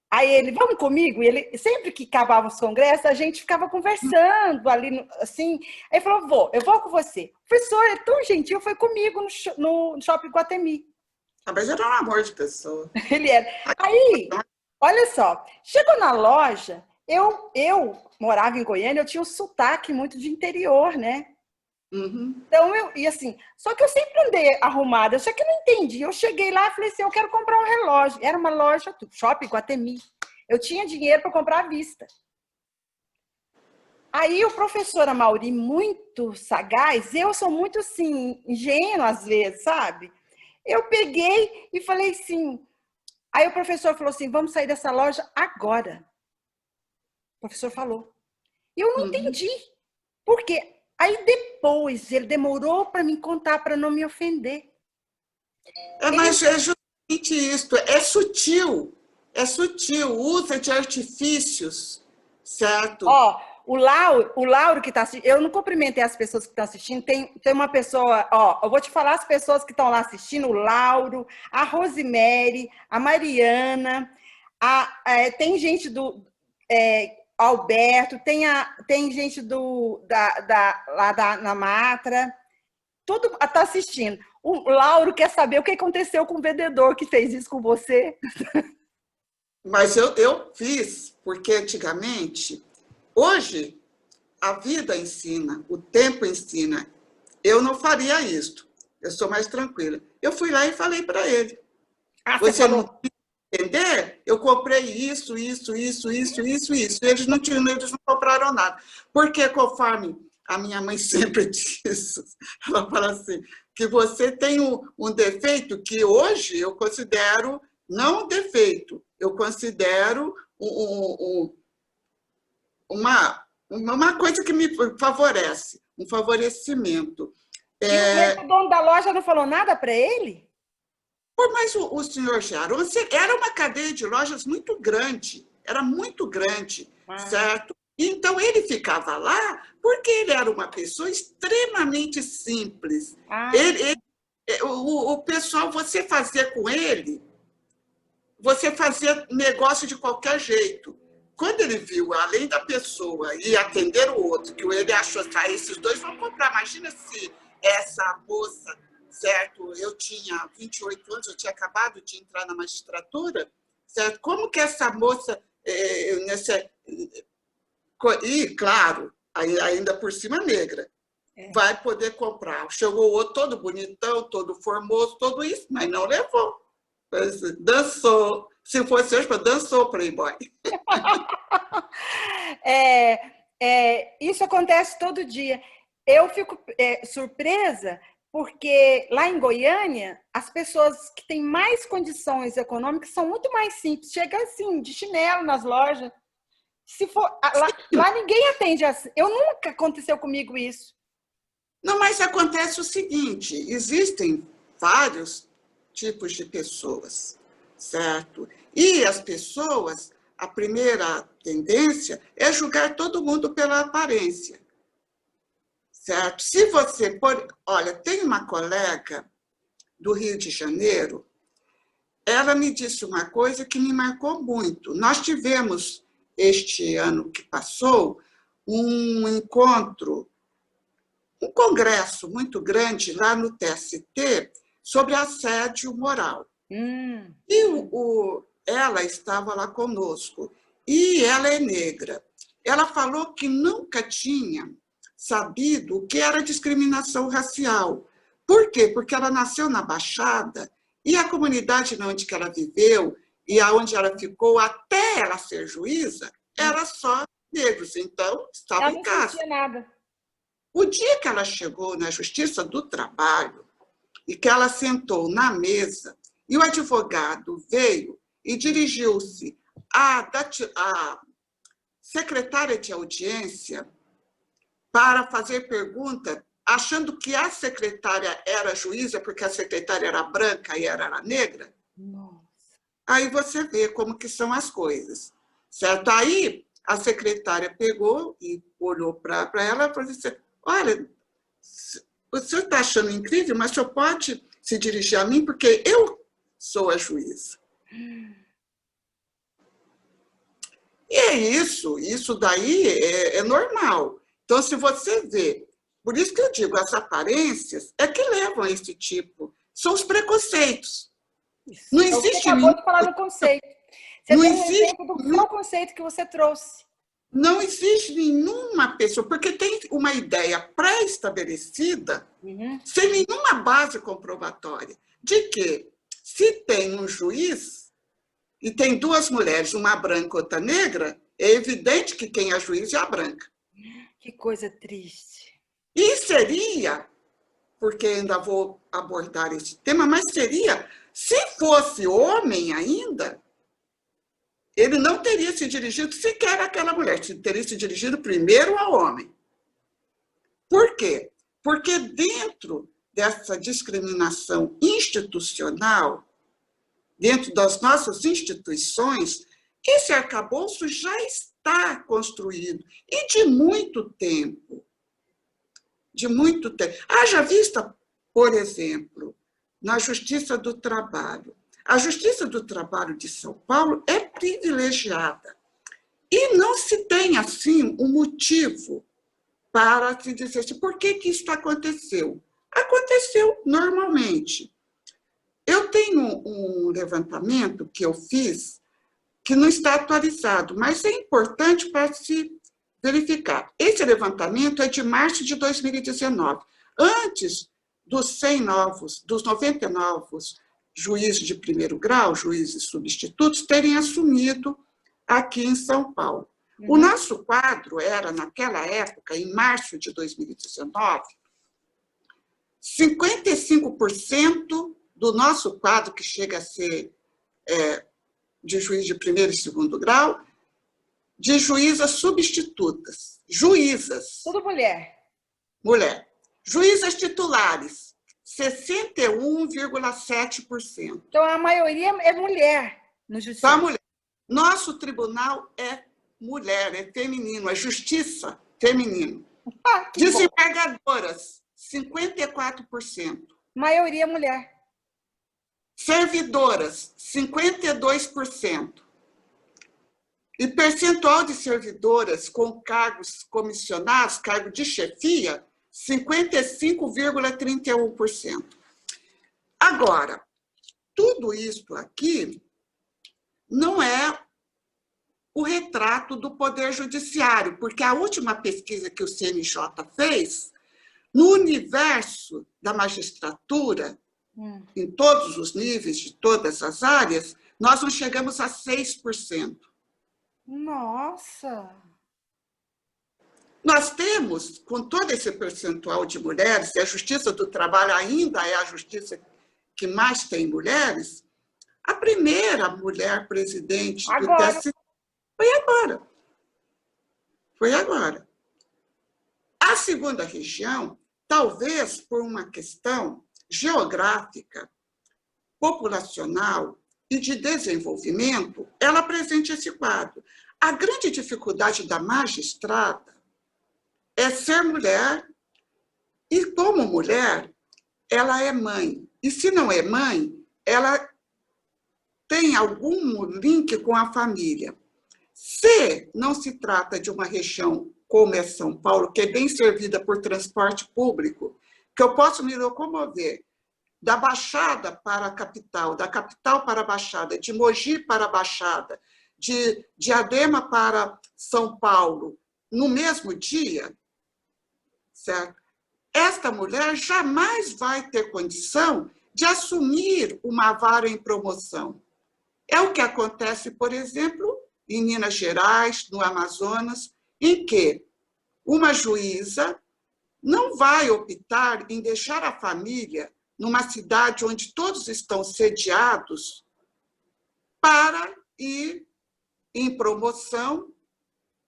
Aí ele, vamos comigo? E ele, sempre que acabava os congressos, a gente ficava conversando ali, assim. Aí ele falou, eu vou com você. O professor é tão gentil, foi comigo no Shopping Guatemi. Mas era um amor de pessoa. Ele era. Aí, olha só, chegou na loja, eu morava em Goiânia, eu tinha um sotaque muito de interior, né? Uhum. Então, e assim, só que eu sempre andei arrumada, só que eu não entendi. Eu cheguei lá e falei assim, eu quero comprar um relógio. Era uma loja, Shopping Guatemi. Eu tinha dinheiro para comprar à vista. Aí o professor Amauri, muito sagaz, eu sou muito, assim, ingênua às vezes, sabe? Eu peguei e falei assim, aí o professor falou assim, vamos sair dessa loja agora. O professor falou. E eu não entendi. Por quê? Aí depois, ele demorou para me contar, para não me ofender. Mas é justamente isso, é sutil, usa de artifícios, certo? Ó, o Lauro que está assistindo, eu não cumprimentei as pessoas que estão assistindo, tem uma pessoa, ó, eu vou te falar as pessoas que estão lá assistindo, o Lauro, a Rosemary, a Mariana, tem gente do... Alberto, tem gente lá na Matra, tudo está assistindo. O Lauro quer saber o que aconteceu com o vendedor que fez isso com você. Mas eu fiz, porque antigamente, hoje, a vida ensina, o tempo ensina. Eu não faria isso, eu sou mais tranquila. Eu fui lá e falei para ele. Você falou... não entender? Eu comprei isso. Eles não compraram nada. Porque, conforme a minha mãe sempre disse, ela fala assim, que você tem um defeito que hoje eu considero não um defeito, eu considero uma coisa que me favorece, um favorecimento. E o dono da loja não falou nada para ele? Pô, mas o senhor Sharon, era uma cadeia de lojas muito grande, era muito grande, certo? Então, ele ficava lá porque ele era uma pessoa extremamente simples. O pessoal, você fazia com ele, você fazia negócio de qualquer jeito. Quando ele viu, além da pessoa e atender o outro, que ele achou que esses dois vão comprar. Imagina se essa moça, certo? Eu tinha 28 anos, eu tinha acabado de entrar na magistratura, certo? Como que essa moça, e, claro, ainda por cima negra, vai poder comprar? Chegou o outro todo bonitão, todo formoso, tudo isso, mas não levou. Dançou. Se fosse hoje, dançou Playboy. Isso acontece todo dia. Eu fico surpresa porque lá em Goiânia, as pessoas que têm mais condições econômicas são muito mais simples. Chega assim, de chinelo nas lojas. Se for, lá ninguém atende assim. Eu nunca aconteceu comigo isso. Não, mas acontece o seguinte, existem vários tipos de pessoas, certo? E as pessoas, a primeira tendência é julgar todo mundo pela aparência, certo? Se você... Olha, tem uma colega do Rio de Janeiro, ela me disse uma coisa que me marcou muito. Nós tivemos, este ano que passou, um encontro, um congresso muito grande lá no TST sobre assédio moral. E ela estava lá conosco. E ela é negra. Ela falou que nunca tinha sabido o que era discriminação racial. Por quê? Porque ela nasceu na Baixada e a comunidade onde ela viveu e aonde ela ficou até ela ser juíza era só negros. Então, estava em casa. Ela não sentia nada. O dia que ela chegou na Justiça do Trabalho e que ela sentou na mesa e o advogado veio e dirigiu-se à secretária de audiência para fazer pergunta, achando que a secretária era juíza, porque a secretária era branca e era negra. Nossa. Aí você vê como que são as coisas, certo? Aí a secretária pegou e olhou para ela e falou assim, olha, o senhor está achando incrível, mas o senhor pode se dirigir a mim, porque eu sou a juíza. E é isso daí é normal. Então, se você vê, por isso que eu digo, as aparências é que levam a esse tipo, são os preconceitos. Isso. Não existe você acabou de falar no conceito. Você não tem existe um exemplo do seu conceito que você trouxe. Não existe nenhuma pessoa, porque tem uma ideia pré-estabelecida, sem nenhuma base comprobatória, de que se tem um juiz e tem duas mulheres, uma branca e outra negra, é evidente que quem é juiz é a branca. Que coisa triste. E seria, porque ainda vou abordar esse tema, mas seria, se fosse homem ainda, ele não teria se dirigido sequer àquela mulher, teria se dirigido primeiro ao homem. Por quê? Porque dentro dessa discriminação institucional, dentro das nossas instituições, esse arcabouço já está construído, e de muito tempo. De muito tempo. Haja vista, por exemplo, na Justiça do Trabalho. A Justiça do Trabalho de São Paulo é privilegiada. E não se tem, assim, um motivo para se dizer assim, por que isso aconteceu? Aconteceu normalmente. Eu tenho um levantamento que eu fiz, que não está atualizado, mas é importante para se verificar. Esse levantamento é de março de 2019, antes dos 100 novos, dos 90 novos juízes de primeiro grau, juízes substitutos, terem assumido aqui em São Paulo. O nosso quadro era, naquela época, em março de 2019, 55% do nosso quadro, que chega a ser de juiz de primeiro e segundo grau, de juízas substitutas. Juízas. Tudo mulher. Mulher. Juízas titulares, 61,7%. Então, a maioria é mulher no judiciário. Só mulher. Nosso tribunal é mulher, é feminino, é justiça feminino. Desembargadoras, 54%. Maioria mulher. Servidoras, 52%. E percentual de servidoras com cargos comissionados, cargo de chefia, 55,31%. Agora, tudo isso aqui não é o retrato do Poder Judiciário, porque a última pesquisa que o CNJ fez, no universo da magistratura, em todos os níveis, de todas as áreas, nós não chegamos a 6%. Nossa! Nós temos, com todo esse percentual de mulheres, e a Justiça do Trabalho ainda é a justiça que mais tem mulheres, a primeira mulher presidente do TSE foi agora. Foi agora. A segunda região, talvez por uma questão geográfica, populacional e de desenvolvimento, ela apresente esse quadro. A grande dificuldade da magistrada é ser mulher e, como mulher, ela é mãe. E se não é mãe, ela tem algum link com a família. Se não se trata de uma região como é São Paulo, que é bem servida por transporte público, que eu posso me locomover da Baixada para a capital, da capital para a Baixada, de Mogi para a Baixada, de Diadema para São Paulo, no mesmo dia, certo? Esta mulher jamais vai ter condição de assumir uma vara em promoção. É o que acontece, por exemplo, em Minas Gerais, no Amazonas, em que uma juíza não vai optar em deixar a família numa cidade onde todos estão sediados para ir em promoção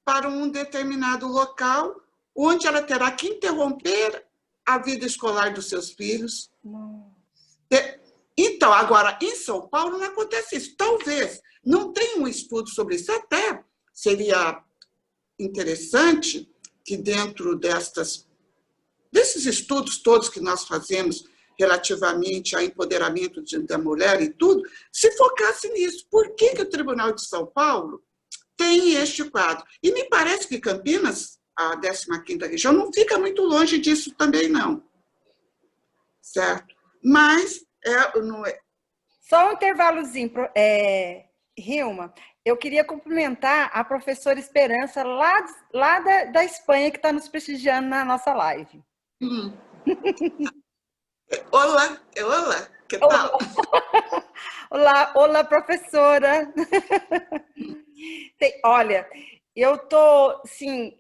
para um determinado local onde ela terá que interromper a vida escolar dos seus filhos. Então, agora, em São Paulo não acontece isso. Talvez não tenha um estudo sobre isso. Até seria interessante que dentro desses estudos todos que nós fazemos relativamente ao empoderamento da mulher e tudo, se focasse nisso. Por que o Tribunal de São Paulo tem este quadro? E me parece que Campinas, a 15ª região, não fica muito longe disso também, não. Certo? Mas não é... Só um intervalozinho, Hilma. Eu queria cumprimentar a professora Esperança, lá da Espanha, que está nos prestigiando na nossa live. Olá, que tal? Olá, professora. Olha, eu tô, sim,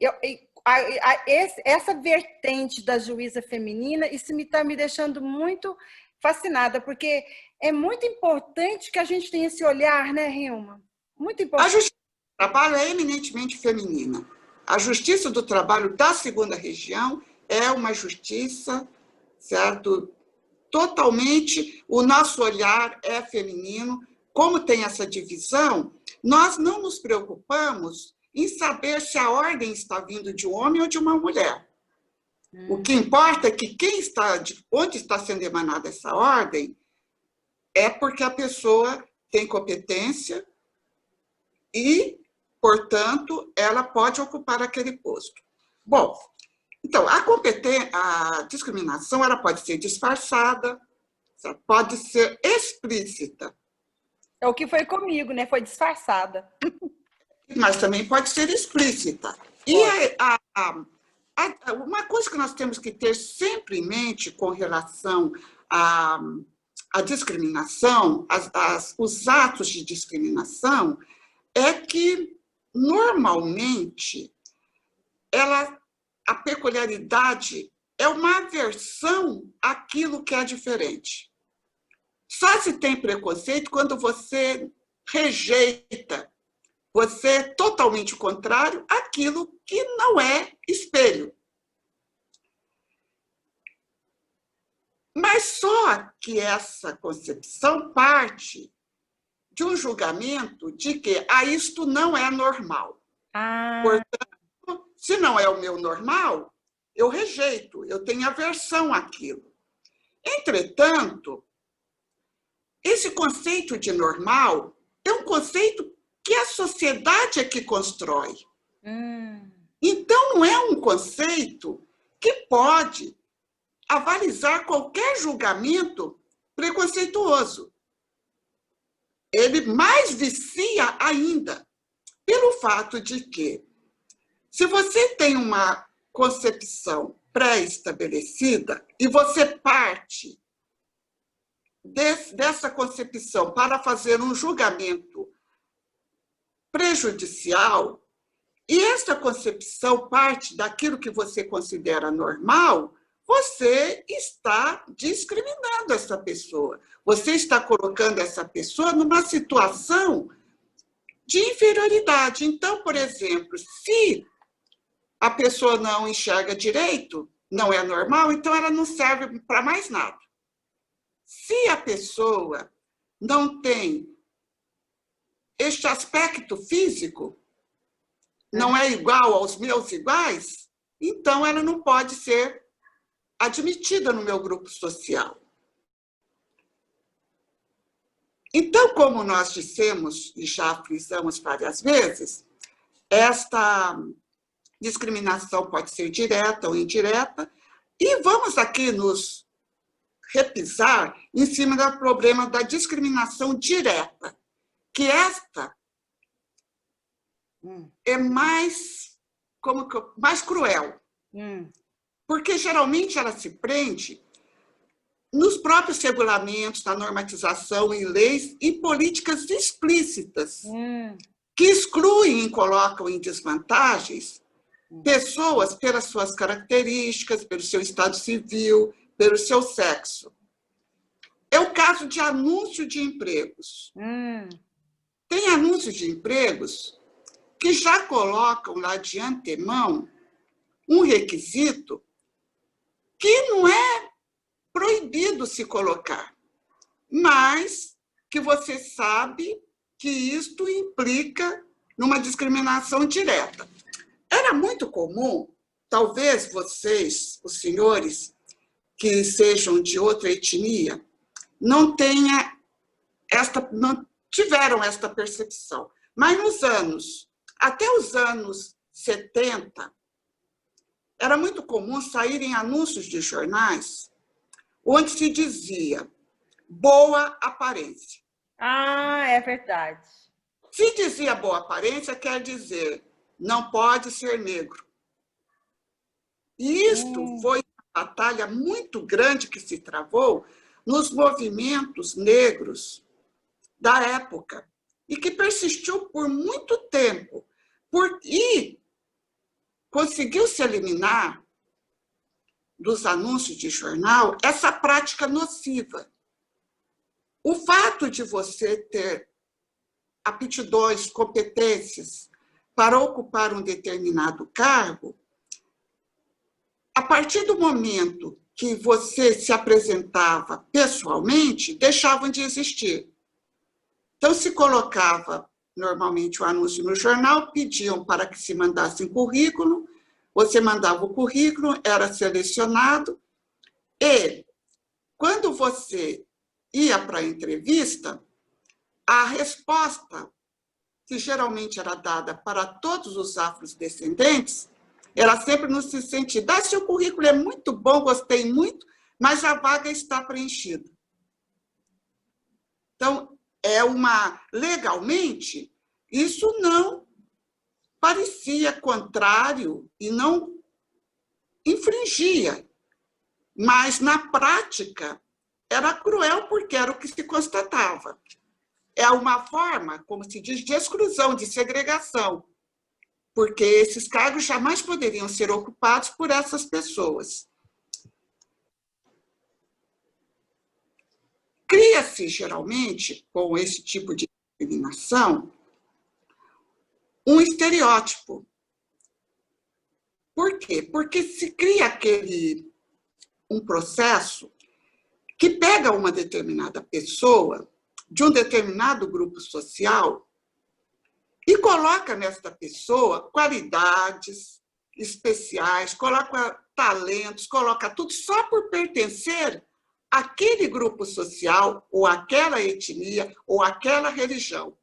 essa vertente da juíza feminina, isso está me deixando muito fascinada, porque é muito importante que a gente tenha esse olhar, né, Hilma? Muito importante. A Justiça do Trabalho é eminentemente feminina. A Justiça do Trabalho da 2ª região é uma justiça, certo? Totalmente, o nosso olhar é feminino. Como tem essa divisão, nós não nos preocupamos em saber se a ordem está vindo de um homem ou de uma mulher. O que importa é que onde está sendo emanada essa ordem é porque a pessoa tem competência e, portanto, ela pode ocupar aquele posto. Bom, então, a discriminação ela pode ser disfarçada, pode ser explícita. É o que foi comigo, né? Foi disfarçada. Mas também pode ser explícita. E uma coisa que nós temos que ter sempre em mente com relação à discriminação, os atos de discriminação, é que, normalmente, a peculiaridade é uma aversão àquilo que é diferente. Só se tem preconceito quando você rejeita, você é totalmente contrário àquilo que não é espelho. Mas só que essa concepção parte de um julgamento de que isto não é normal. Portanto, se não é o meu normal, eu rejeito, eu tenho aversão àquilo. Entretanto, esse conceito de normal é um conceito que a sociedade é que constrói. Então, não é um conceito que pode avalizar qualquer julgamento preconceituoso. Ele mais vicia ainda, pelo fato de que, se você tem uma concepção pré-estabelecida e você parte dessa concepção para fazer um julgamento prejudicial, e essa concepção parte daquilo que você considera normal, você está discriminando essa pessoa. Você está colocando essa pessoa numa situação de inferioridade. Então, por exemplo, se a pessoa não enxerga direito, não é normal, então ela não serve para mais nada. Se a pessoa não tem este aspecto físico, não é igual aos meus iguais, então ela não pode ser admitida no meu grupo social. Então, como nós dissemos e já frisamos várias vezes, esta discriminação pode ser direta ou indireta, e vamos aqui nos repisar em cima do problema da discriminação direta, que esta é mais cruel. Porque, geralmente, ela se prende nos próprios regulamentos, na normatização, em leis e políticas explícitas, que excluem e colocam em desvantagens pessoas pelas suas características, pelo seu estado civil, pelo seu sexo. É o caso de anúncio de empregos. Tem anúncios de empregos que já colocam lá de antemão um requisito que não é proibido se colocar, mas que você sabe que isto implica numa discriminação direta. Era muito comum, talvez vocês, os senhores, que sejam de outra etnia, não tiveram esta percepção. Mas até os anos 70, era muito comum saírem anúncios de jornais onde se dizia boa aparência. É verdade. Se dizia boa aparência, quer dizer não pode ser negro. E isto foi uma batalha muito grande que se travou nos movimentos negros da época e que persistiu por muito tempo. E conseguiu se eliminar dos anúncios de jornal essa prática nociva. O fato de você ter aptidões, competências para ocupar um determinado cargo, a partir do momento que você se apresentava pessoalmente, deixavam de existir. Então, se colocava normalmente o anúncio no jornal, pediam para que se mandasse um currículo, você mandava o currículo, era selecionado, e quando você ia para a entrevista, a resposta, que geralmente era dada para todos os afrodescendentes, era sempre no sentido: seu currículo é muito bom, gostei muito, mas a vaga está preenchida. Então, legalmente, isso não parecia contrário e não infringia, mas, na prática, era cruel porque era o que se constatava. É uma forma, como se diz, de exclusão, de segregação, porque esses cargos jamais poderiam ser ocupados por essas pessoas. cria-se, geralmente, com esse tipo de discriminação, um estereótipo. Por quê? Porque se cria um processo que pega uma determinada pessoa, de um determinado grupo social, e coloca nesta pessoa qualidades especiais, coloca talentos, coloca tudo só por pertencer àquele grupo social, ou àquela etnia, ou àquela religião.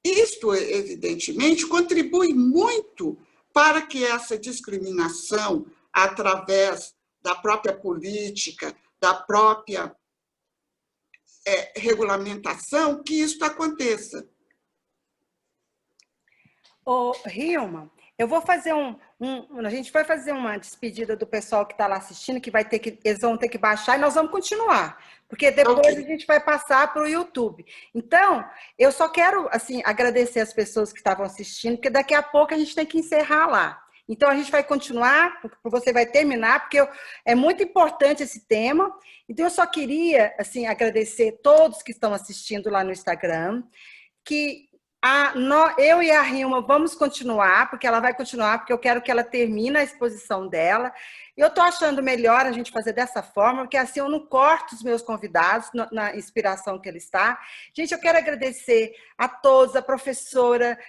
Isto, evidentemente, contribui muito para que essa discriminação, através da própria política, da própria regulamentação, que isso aconteça. Ô, Hilma, eu vou fazer a gente vai fazer uma despedida do pessoal que está lá assistindo, eles vão ter que baixar e nós vamos continuar, porque depois a gente vai passar para o YouTube. Então, eu só quero assim agradecer as pessoas que estavam assistindo, porque daqui a pouco a gente tem que encerrar lá. Então, a gente vai continuar, você vai terminar, porque é muito importante esse tema. Então, eu só queria assim agradecer todos que estão assistindo lá no Instagram, que eu e a Hilma vamos continuar, porque ela vai continuar, porque eu quero que ela termine a exposição dela. Eu estou achando melhor a gente fazer dessa forma, porque assim eu não corto os meus convidados na inspiração que ele está. Gente, eu quero agradecer a todos, a professora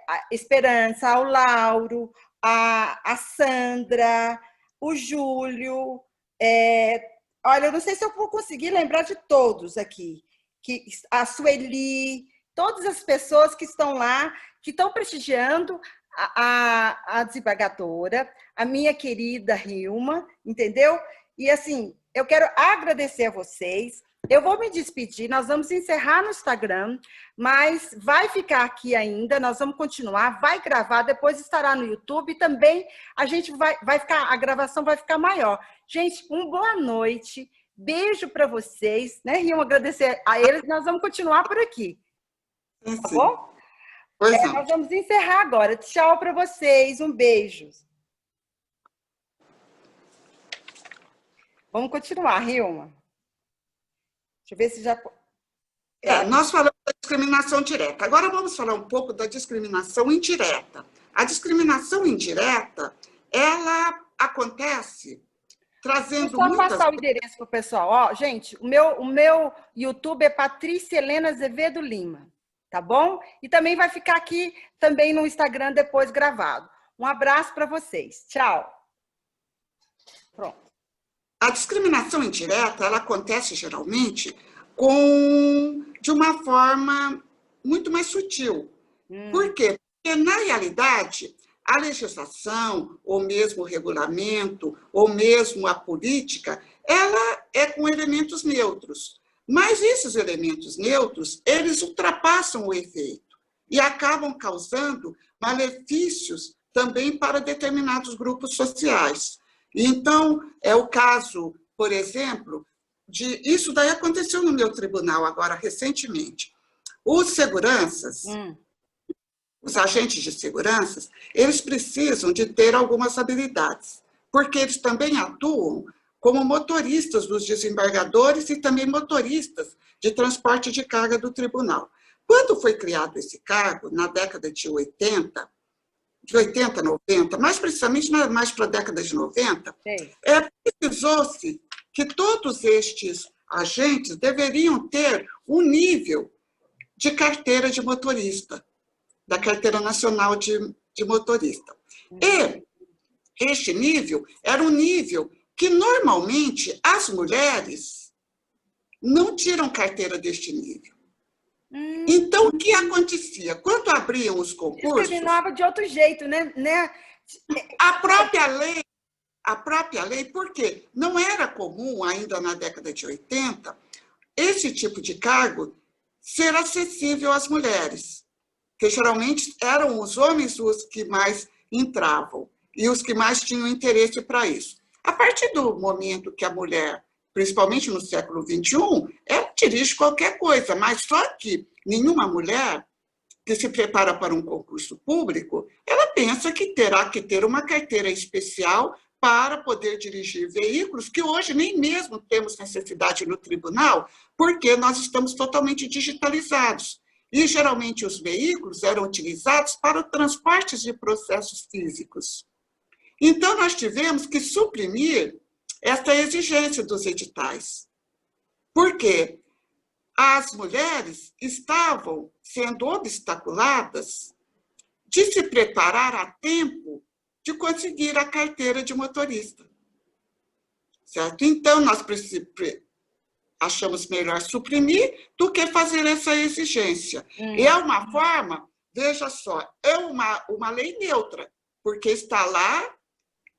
a Esperança, ao Lauro, a Sandra, o Júlio. Olha, eu não sei se eu vou conseguir lembrar de todos aqui. A Sueli, todas as pessoas que estão lá, que estão prestigiando a desembargadora, a minha querida Hilma, entendeu? E assim, eu quero agradecer a vocês. Eu vou me despedir, nós vamos encerrar no Instagram, mas vai ficar aqui ainda, nós vamos continuar, vai gravar, depois estará no YouTube e também a gente a gravação vai ficar maior. Gente, uma boa noite, beijo para vocês, né, Hilma? Agradecer a eles, nós vamos continuar por aqui. Tá bom? Nós vamos encerrar agora. Tchau para vocês. Um beijo. Vamos continuar, Hilma. Deixa eu ver se já... Nós falamos da discriminação direta. Agora vamos falar um pouco da discriminação indireta. A discriminação indireta, ela acontece trazendo Vou só passar o endereço para o pessoal. Ó, gente, o meu YouTube é Patrícia Helena Azevedo Lima. Tá bom? E também vai ficar aqui também no Instagram depois gravado. Um abraço para vocês. Tchau. Pronto. A discriminação indireta, ela acontece geralmente de uma forma muito mais sutil. Por quê? Porque, na realidade, a legislação, ou mesmo o regulamento, ou mesmo a política, ela é com elementos neutros. Mas esses elementos neutros, eles ultrapassam o efeito e acabam causando malefícios também para determinados grupos sociais. Então, é o caso, por exemplo, isso daí aconteceu no meu tribunal agora, recentemente. Os seguranças, os agentes de segurança, eles precisam de ter algumas habilidades, porque eles também atuam como motoristas dos desembargadores e também motoristas de transporte de carga do tribunal. Quando foi criado esse cargo, na década de 80, 90, mais precisamente mais para a década de 90, precisou-se que todos estes agentes deveriam ter um nível de carteira de motorista, da Carteira Nacional de Motorista. E este nível era um nível que, normalmente, as mulheres não tiram carteira deste nível. Então, o que acontecia? Quando abriam os concursos... Discriminava de outro jeito, né? A própria lei, por quê? Não era comum, ainda na década de 80, esse tipo de cargo ser acessível às mulheres, que geralmente eram os homens os que mais entravam e os que mais tinham interesse para isso. A partir do momento que a mulher, principalmente no século XXI, dirige qualquer coisa, mas só que nenhuma mulher que se prepara para um concurso público, ela pensa que terá que ter uma carteira especial para poder dirigir veículos que hoje nem mesmo temos necessidade no tribunal, porque nós estamos totalmente digitalizados. E, geralmente, os veículos eram utilizados para o transporte de processos físicos. Então, nós tivemos que suprimir essa exigência dos editais. Por quê? As mulheres estavam sendo obstaculadas de se preparar a tempo de conseguir a carteira de motorista. Certo? Então, nós achamos melhor suprimir do que fazer essa exigência. E é uma forma, veja só, é uma lei neutra, porque está lá,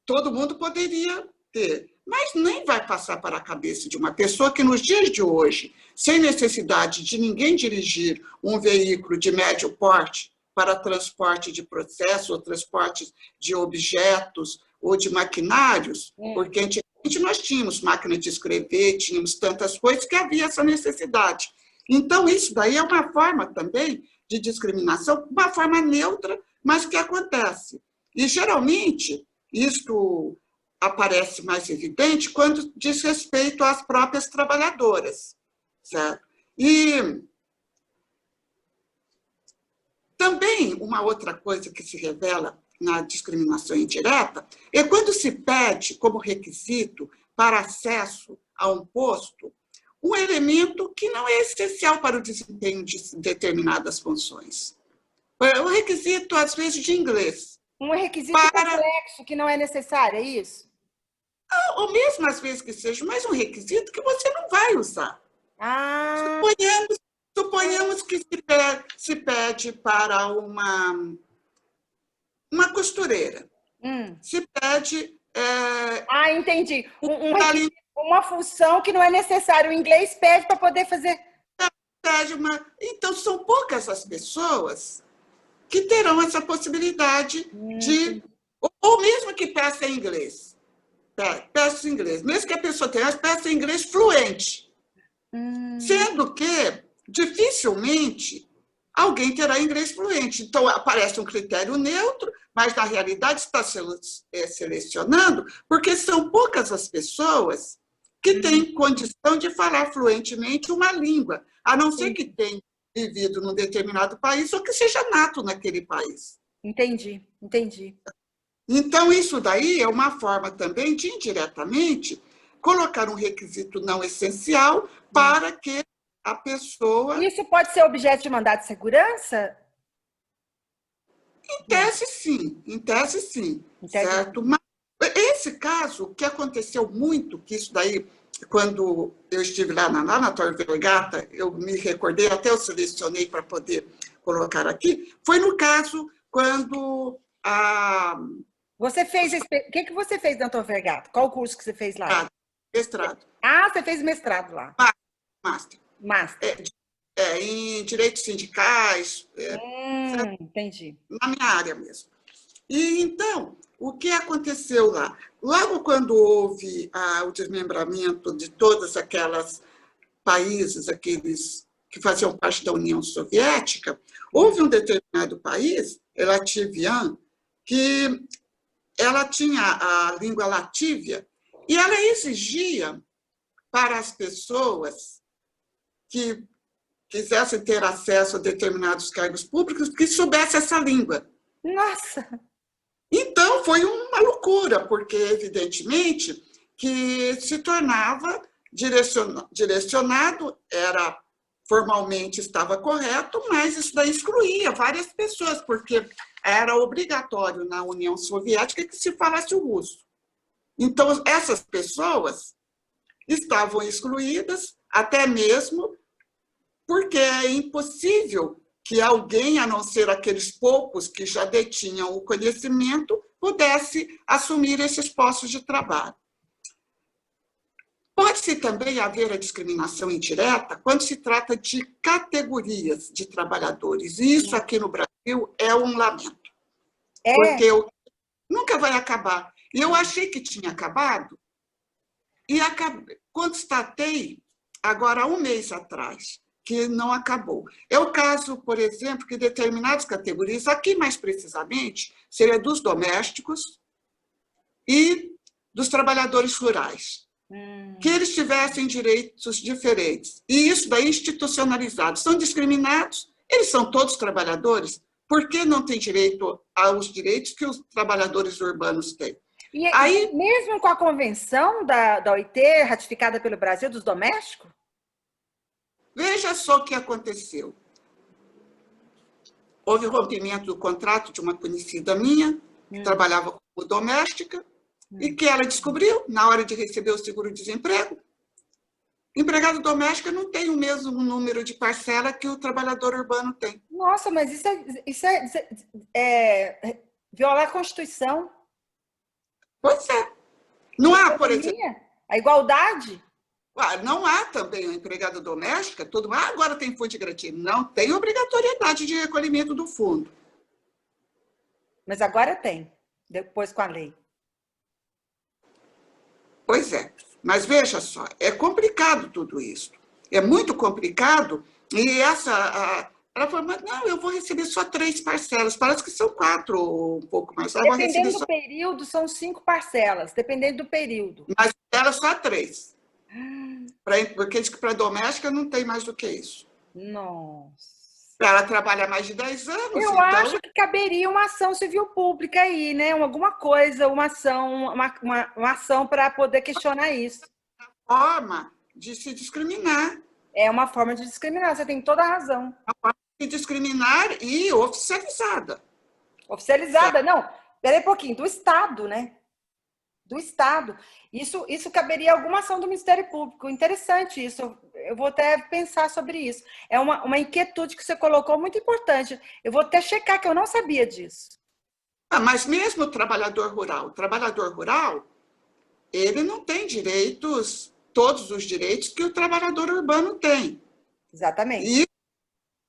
todo mundo poderia ter, mas nem vai passar para a cabeça de uma pessoa que, nos dias de hoje, sem necessidade de ninguém dirigir um veículo de médio porte para transporte de processos, ou transporte de objetos, ou de maquinários, porque antigamente nós tínhamos máquina de escrever, tínhamos tantas coisas que havia essa necessidade. Então, isso daí é uma forma também de discriminação, uma forma neutra, mas que acontece. E, geralmente, isto aparece mais evidente quando diz respeito às próprias trabalhadoras, certo? E também uma outra coisa que se revela na discriminação indireta é quando se pede como requisito para acesso a um posto um elemento que não é essencial para o desempenho de determinadas funções. O requisito, às vezes, de inglês. Um requisito complexo que não é necessário, é isso? Ou mesmo, às vezes, que seja mais um requisito que você não vai usar. Suponhamos que se pede para uma costureira. Se pede... entendi. Uma função que não é necessário. O inglês pede para poder fazer... Então, são poucas as pessoas que terão essa possibilidade de... Ou mesmo que peça em inglês. Peça em inglês. Mesmo que a pessoa tenha peça em inglês fluente. Sendo que, dificilmente, alguém terá inglês fluente. Então, aparece um critério neutro, mas, na realidade, está selecionando, porque são poucas as pessoas que têm condição de falar fluentemente uma língua, a não ser que tenham vivido num determinado país ou que seja nato naquele país. Entendi. Então, isso daí é uma forma também de, indiretamente, colocar um requisito não essencial para que a pessoa... Isso pode ser objeto de mandado de segurança? Em tese, sim. Certo? Mas, esse caso, o que aconteceu muito, que isso daí, quando eu estive lá na Torre Vergata, eu me recordei, até eu selecionei para poder colocar aqui, foi no caso quando a... Você fez... O que você fez na Torre Vergata? Qual o curso que você fez lá? Mestrado. Você fez mestrado lá. Master. Em direitos sindicais. Entendi. Na minha área mesmo. E, então, o que aconteceu lá? Logo quando houve o desmembramento de todos aqueles países, aqueles que faziam parte da União Soviética, houve um determinado país, Latvian, que ela tinha a língua latívia e ela exigia para as pessoas que quisessem ter acesso a determinados cargos públicos que soubesse essa língua. Nossa! Então, foi uma loucura, porque, evidentemente, que se tornava direcionado, formalmente estava correto, mas isso daí excluía várias pessoas, porque era obrigatório na União Soviética que se falasse o russo. Então, essas pessoas estavam excluídas, até mesmo porque é impossível que alguém, a não ser aqueles poucos que já detinham o conhecimento, pudesse assumir esses postos de trabalho. Pode-se também haver a discriminação indireta quando se trata de categorias de trabalhadores, e isso aqui no Brasil é um lamento, porque nunca vai acabar. E eu achei que tinha acabado, e constatei, agora, há um mês atrás, que não acabou. É o caso, por exemplo, que determinadas categorias, aqui mais precisamente, seria dos domésticos e dos trabalhadores rurais, que eles tivessem direitos diferentes. E isso daí institucionalizado. São discriminados, eles são todos trabalhadores, por que não têm direito aos direitos que os trabalhadores urbanos têm? E aí, mesmo com a convenção da OIT, ratificada pelo Brasil, dos domésticos? Veja só o que aconteceu. Houve o rompimento do contrato de uma conhecida minha, que trabalhava como doméstica, e que ela descobriu, na hora de receber o seguro-desemprego, empregada doméstica não tem o mesmo número de parcela que o trabalhador urbano tem. Nossa, mas isso é violar a Constituição. Pois é. Não há, por exemplo... A igualdade? Não há também a empregada doméstica, agora tem fundo de garantia. Não tem obrigatoriedade de recolhimento do fundo. Mas agora tem, depois com a lei. Pois é. Mas veja só, é complicado tudo isso. É muito complicado. E ela falou, mas não, eu vou receber só 3 parcelas. Parece que são 4 ou um pouco mais. Dependendo do período, são 5 parcelas, dependendo do período. Mas ela só 3. Porque diz que para doméstica não tem mais do que isso. Nossa. Ela trabalha mais de 10 anos. Eu acho que caberia uma ação civil pública aí, né? Alguma coisa, uma ação para poder questionar isso. Forma de se discriminar. É uma forma de discriminar, você tem toda a razão. Uma forma de discriminar e oficializada. Oficializada, não. Peraí um pouquinho, do Estado, né? Do Estado. Isso caberia alguma ação do Ministério Público. Interessante isso. Eu vou até pensar sobre isso. É uma inquietude que você colocou muito importante. Eu vou até checar, que eu não sabia disso. Mas mesmo o trabalhador rural, ele não tem direitos, todos os direitos que o trabalhador urbano tem. Exatamente.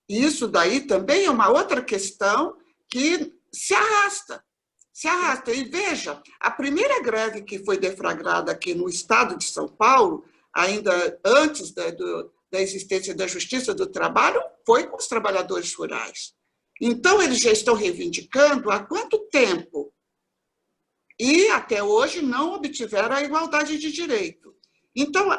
E isso daí também é uma outra questão que se arrasta. E veja, a primeira greve que foi deflagrada aqui no estado de São Paulo, ainda antes da existência da Justiça do Trabalho, foi com os trabalhadores rurais. Então, eles já estão reivindicando há quanto tempo? E, até hoje, não obtiveram a igualdade de direito. Então,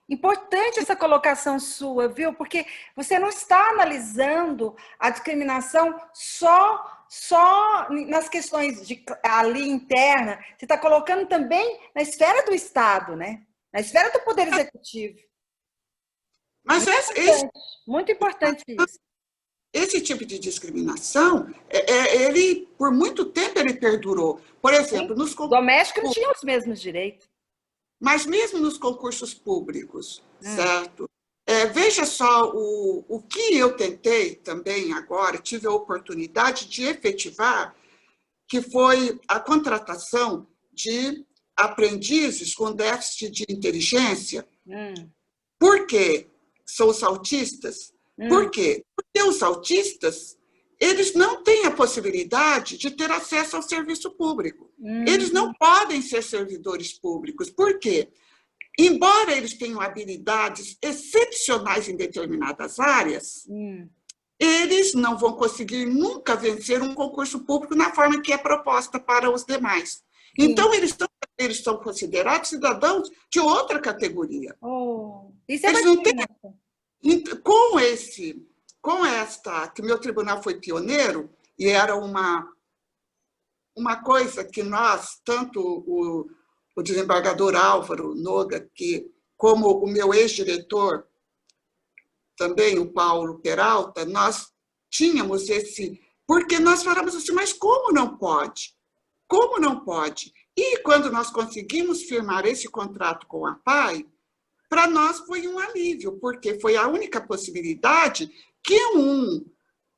Importante essa colocação sua, viu? Porque você não está analisando a discriminação só nas questões ali interna, você está colocando também na esfera do Estado, né? Na esfera do Poder Executivo. Mas muito importante isso. Esse tipo de discriminação, ele, por muito tempo, ele perdurou. Por exemplo, nos domésticos não tinham os mesmos direitos. Mas mesmo nos concursos públicos, certo? Veja só o que eu tentei também agora, tive a oportunidade de efetivar, que foi a contratação de aprendizes com déficit de inteligência. Por quê? São os autistas. Por quê? Porque os autistas, eles não têm a possibilidade de ter acesso ao serviço público. Eles não podem ser servidores públicos. Por quê? Embora eles tenham habilidades excepcionais em determinadas áreas, eles não vão conseguir nunca vencer um concurso público na forma que é proposta para os demais. Então, eles são considerados cidadãos de outra categoria. Isso é eles não têm... Com esta, que meu tribunal foi pioneiro, e era uma coisa que nós, tanto o desembargador Álvaro Noga, como o meu ex-diretor, também o Paulo Peralta, nós tínhamos porque nós falamos assim, mas como não pode? Como não pode? E quando nós conseguimos firmar esse contrato com a PAI, para nós foi um alívio, porque foi a única possibilidade que um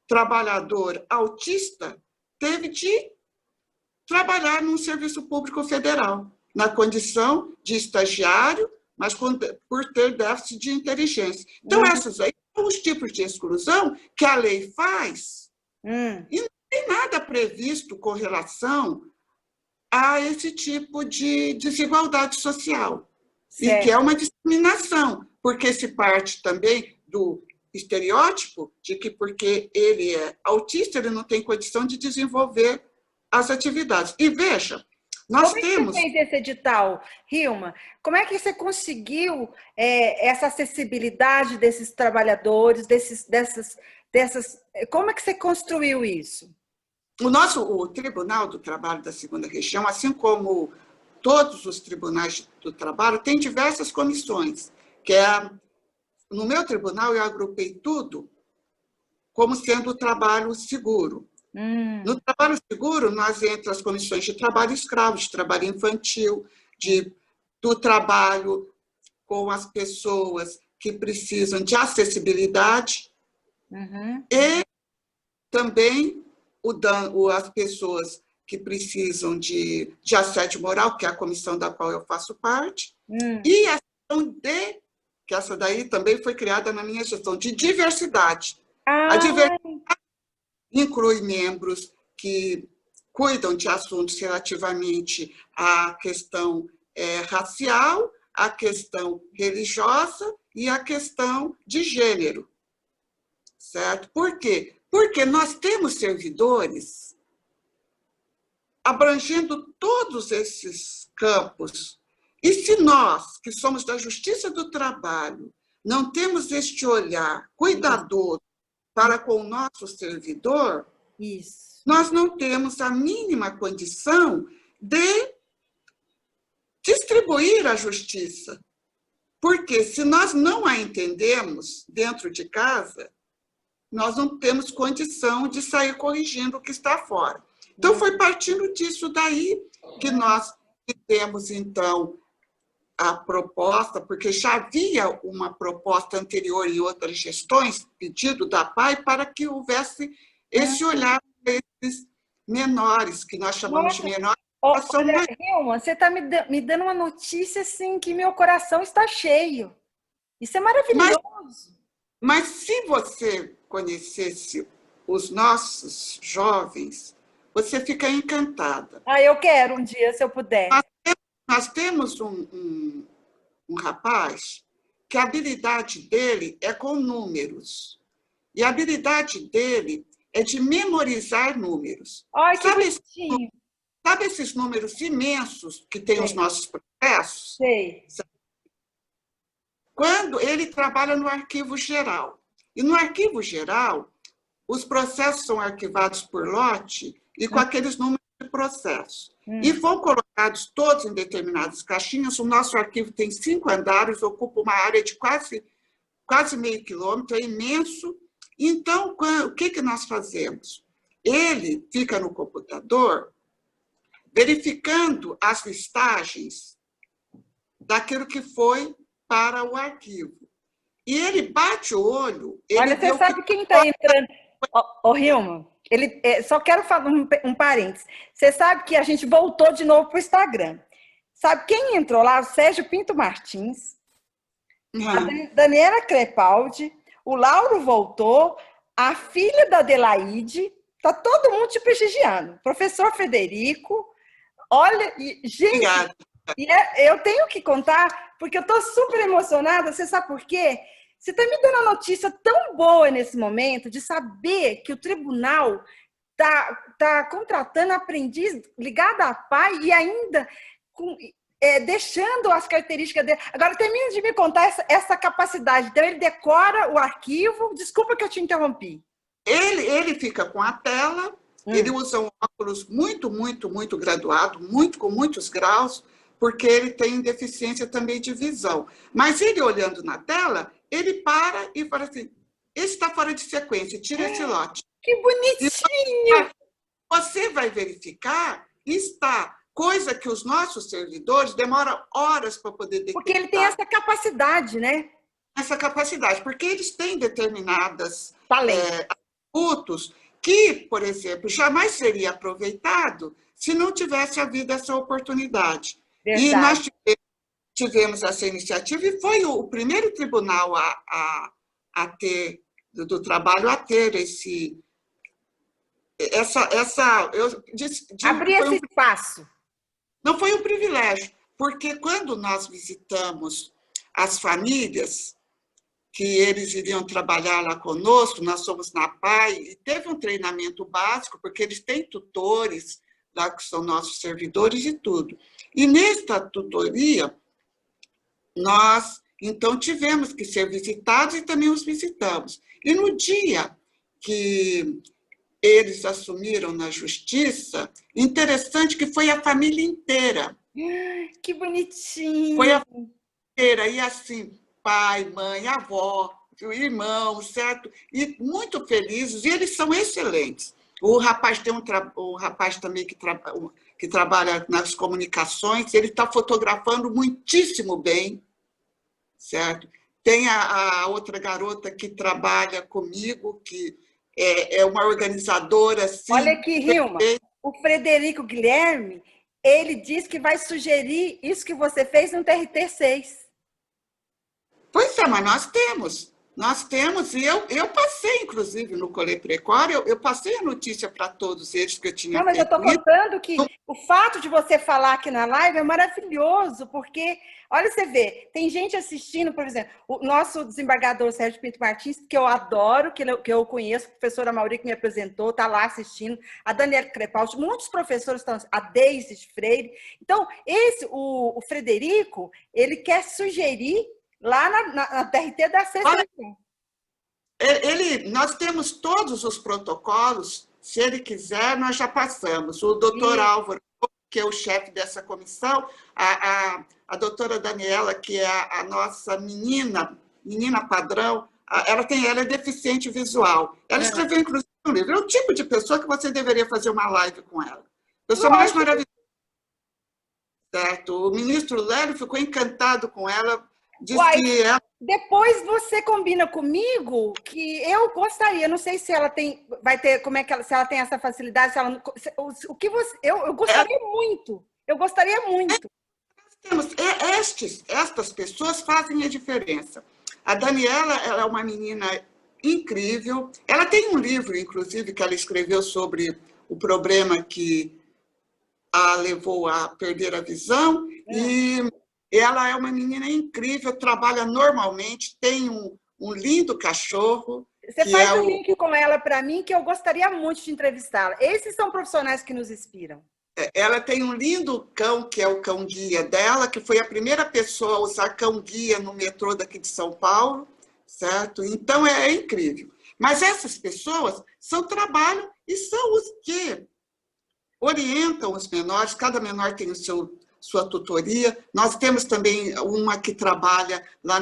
trabalhador autista teve de trabalhar num serviço público federal, na condição de estagiário, mas por ter déficit de inteligência. Então, esses aí são os tipos de exclusão que a lei faz, e não tem nada previsto com relação a esse tipo de desigualdade social. Certo. E que é uma discriminação, porque se parte também do estereótipo de que porque ele é autista, ele não tem condição de desenvolver as atividades. E veja, Nós Como é que você temos... fez esse edital, Hilma? Como é que você conseguiu essa acessibilidade desses trabalhadores, dessas... Como é que você construiu isso? O Tribunal do Trabalho da Segunda Região, assim como todos os tribunais do trabalho, tem diversas comissões, no meu tribunal eu agrupei tudo como sendo o trabalho seguro. No trabalho seguro, nós entra as comissões de trabalho escravo, de trabalho infantil, do trabalho com as pessoas que precisam de acessibilidade e também as pessoas que precisam de assédio moral, que é a comissão da qual eu faço parte, e a questão que essa daí também foi criada na minha gestão, de diversidade. A diversidade inclui membros que cuidam de assuntos relativamente à questão racial, à questão religiosa e à questão de gênero. Certo? Por quê? Porque nós temos servidores abrangendo todos esses campos. E se nós, que somos da Justiça do Trabalho, não temos este olhar cuidadoso para com o nosso servidor, nós não temos a mínima condição de distribuir a justiça. Porque se nós não a entendemos dentro de casa, nós não temos condição de sair corrigindo o que está fora. Então, foi partindo disso daí que nós fizemos, então, a proposta, porque já havia uma proposta anterior em outras gestões, pedido da PAI, para que houvesse esse olhar para esses menores, que nós chamamos de menores. Olha, Hilma, você está me dando uma notícia assim, que meu coração está cheio. Isso é maravilhoso. Mas se você conhecesse os nossos jovens, você fica encantada. Eu quero um dia, se eu puder. Nós temos um rapaz que a habilidade dele é com números. E a habilidade dele é de memorizar números. Ai, que bonitinho. Sabe esses números imensos que tem os nossos processos? Sei. Quando ele trabalha no arquivo geral. E no arquivo geral, os processos são arquivados por lote e com aqueles números de processo. E vão colocados todos em determinadas caixinhas. O nosso arquivo tem 5 andares, ocupa uma área de quase meio quilômetro, é imenso. Então, o que nós fazemos? Ele fica no computador verificando as listagens daquilo que foi para o arquivo. E ele bate o olho... Olha, você sabe quem está entrando... Hilma, só quero falar um parênteses. Você sabe que a gente voltou de novo para o Instagram. Sabe quem entrou lá? O Sérgio Pinto Martins, a Daniela Crepaldi, o Lauro voltou, a filha da Adelaide, está todo mundo te prestigiando. Professor Frederico, olha, gente, eu tenho que contar, porque eu estou super emocionada, você sabe por quê? Você está me dando uma notícia tão boa nesse momento de saber que o tribunal está contratando aprendiz ligado à PAI e ainda deixando as características dele. Agora, termina de me contar essa capacidade. Então, ele decora o arquivo. Desculpa que eu te interrompi. Ele fica com a tela, ele usa um óculos muito, muito, muito graduado, com muitos graus, porque ele tem deficiência também de visão. Mas ele olhando na tela, ele para e fala assim, esse está fora de sequência, tira esse lote. Que bonitinho! Você vai verificar, está, coisa que os nossos servidores demoram horas para poder detectar. Porque ele tem essa capacidade, né? Essa capacidade, porque eles têm determinadas atributos que, por exemplo, jamais seria aproveitado se não tivesse havido essa oportunidade. Verdade. E nós tivemos essa iniciativa e foi o primeiro tribunal do trabalho a ter abrir esse espaço. Não foi um privilégio, porque quando nós visitamos as famílias que eles iriam trabalhar lá conosco, nós somos na PAI, e teve um treinamento básico, porque eles têm tutores lá que são nossos servidores e tudo. E nesta tutoria, nós, então, tivemos que ser visitados e também os visitamos. E no dia que eles assumiram na justiça, interessante que foi a família inteira. Que bonitinho! Foi a família inteira, e assim, pai, mãe, avó, irmão, certo? E muito felizes, e eles são excelentes. O rapaz tem um rapaz também que trabalha nas comunicações, ele está fotografando muitíssimo bem, certo? Tem a outra garota que trabalha comigo, que é uma organizadora, assim. Olha aqui, Hilma, o Frederico Guilherme, ele diz que vai sugerir isso que você fez no TRT6. Pois é, mas nós temos, e eu passei, inclusive, no Colher Precore, eu passei a notícia para todos eles que eu tinha Não, mas eu feito estou isso. contando que o fato de você falar aqui na live é maravilhoso, porque, olha, você vê, tem gente assistindo, por exemplo, o nosso desembargador Sérgio Pinto Martins, que eu adoro, que eu conheço, a professora Mauri que me apresentou, está lá assistindo, a Daniela Crepaldi, muitos professores estão, a Deise de Freire. Então, o Frederico, ele quer sugerir lá na TRT da sexta. Nós temos todos os protocolos, se ele quiser, nós já passamos. O doutor Álvaro, que é o chefe dessa comissão, a doutora Daniela, que é a nossa menina padrão, ela é deficiente visual. Ela escreveu, inclusive, um livro. É o tipo de pessoa que você deveria fazer uma live com ela. Pessoa mais maravilhosa. Certo? O ministro Lélio ficou encantado com ela, disse que ela... Depois você combina comigo que eu gostaria, não sei se ela vai ter, como é que se ela tem essa facilidade, se ela, o que você, eu gostaria muito, Estas pessoas fazem a diferença. A Daniela, ela é uma menina incrível, ela tem um livro, inclusive, que ela escreveu sobre o problema que a levou a perder a visão, e ela é uma menina incrível, trabalha normalmente, tem um lindo cachorro. Você faz o link com ela para mim, que eu gostaria muito de entrevistá-la. Esses são profissionais que nos inspiram. Ela tem um lindo cão, que é o cão-guia dela, que foi a primeira pessoa a usar cão-guia no metrô daqui de São Paulo, certo? Então, é incrível. Mas essas pessoas trabalham e são os que orientam os menores, cada menor tem sua tutoria. Nós temos também uma que trabalha lá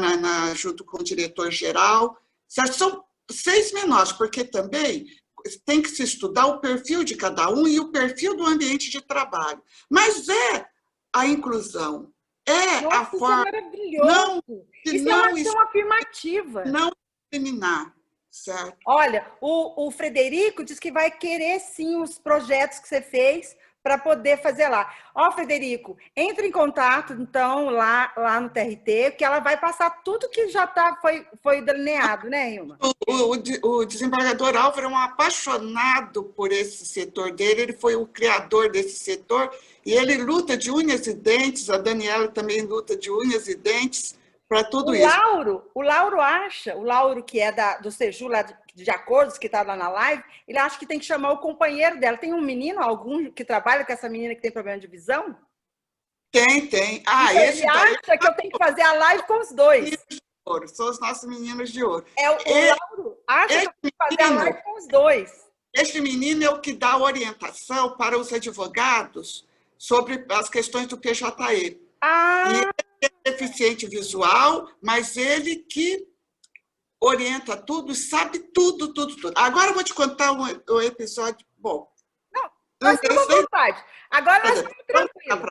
junto com o diretor-geral. São 6 menores, porque também tem que se estudar o perfil de cada um e o perfil do ambiente de trabalho. Mas a inclusão, Nossa, a forma... Isso é uma ação afirmativa. Não discriminar. Certo. Olha, o Frederico diz que vai querer sim os projetos que você fez para poder fazer lá. Ó, Frederico, entre em contato, então, lá no TRT, que ela vai passar tudo que já foi delineado, né, Hilma? O desembargador Álvaro é um apaixonado por esse setor dele, ele foi o criador desse setor, e ele luta de unhas e dentes, a Daniela também luta de unhas e dentes, para tudo isso. O Lauro que é do Seju, lá de Acordos, que está lá na live, ele acha que tem que chamar o companheiro dela. Tem um menino, algum que trabalha com essa menina que tem problema de visão? Tem. Então, ele acha que eu tenho que fazer a live com os dois. São os nossos meninos de ouro. O Lauro acha que eu tenho que fazer a live com os dois. Este menino é o que dá orientação para os advogados sobre as questões do PJE. E ele é deficiente visual, mas ele que orienta tudo, sabe tudo. Agora eu vou te contar um episódio bom. Não, nós estamos à vontade. Agora nós estamos tranquilos.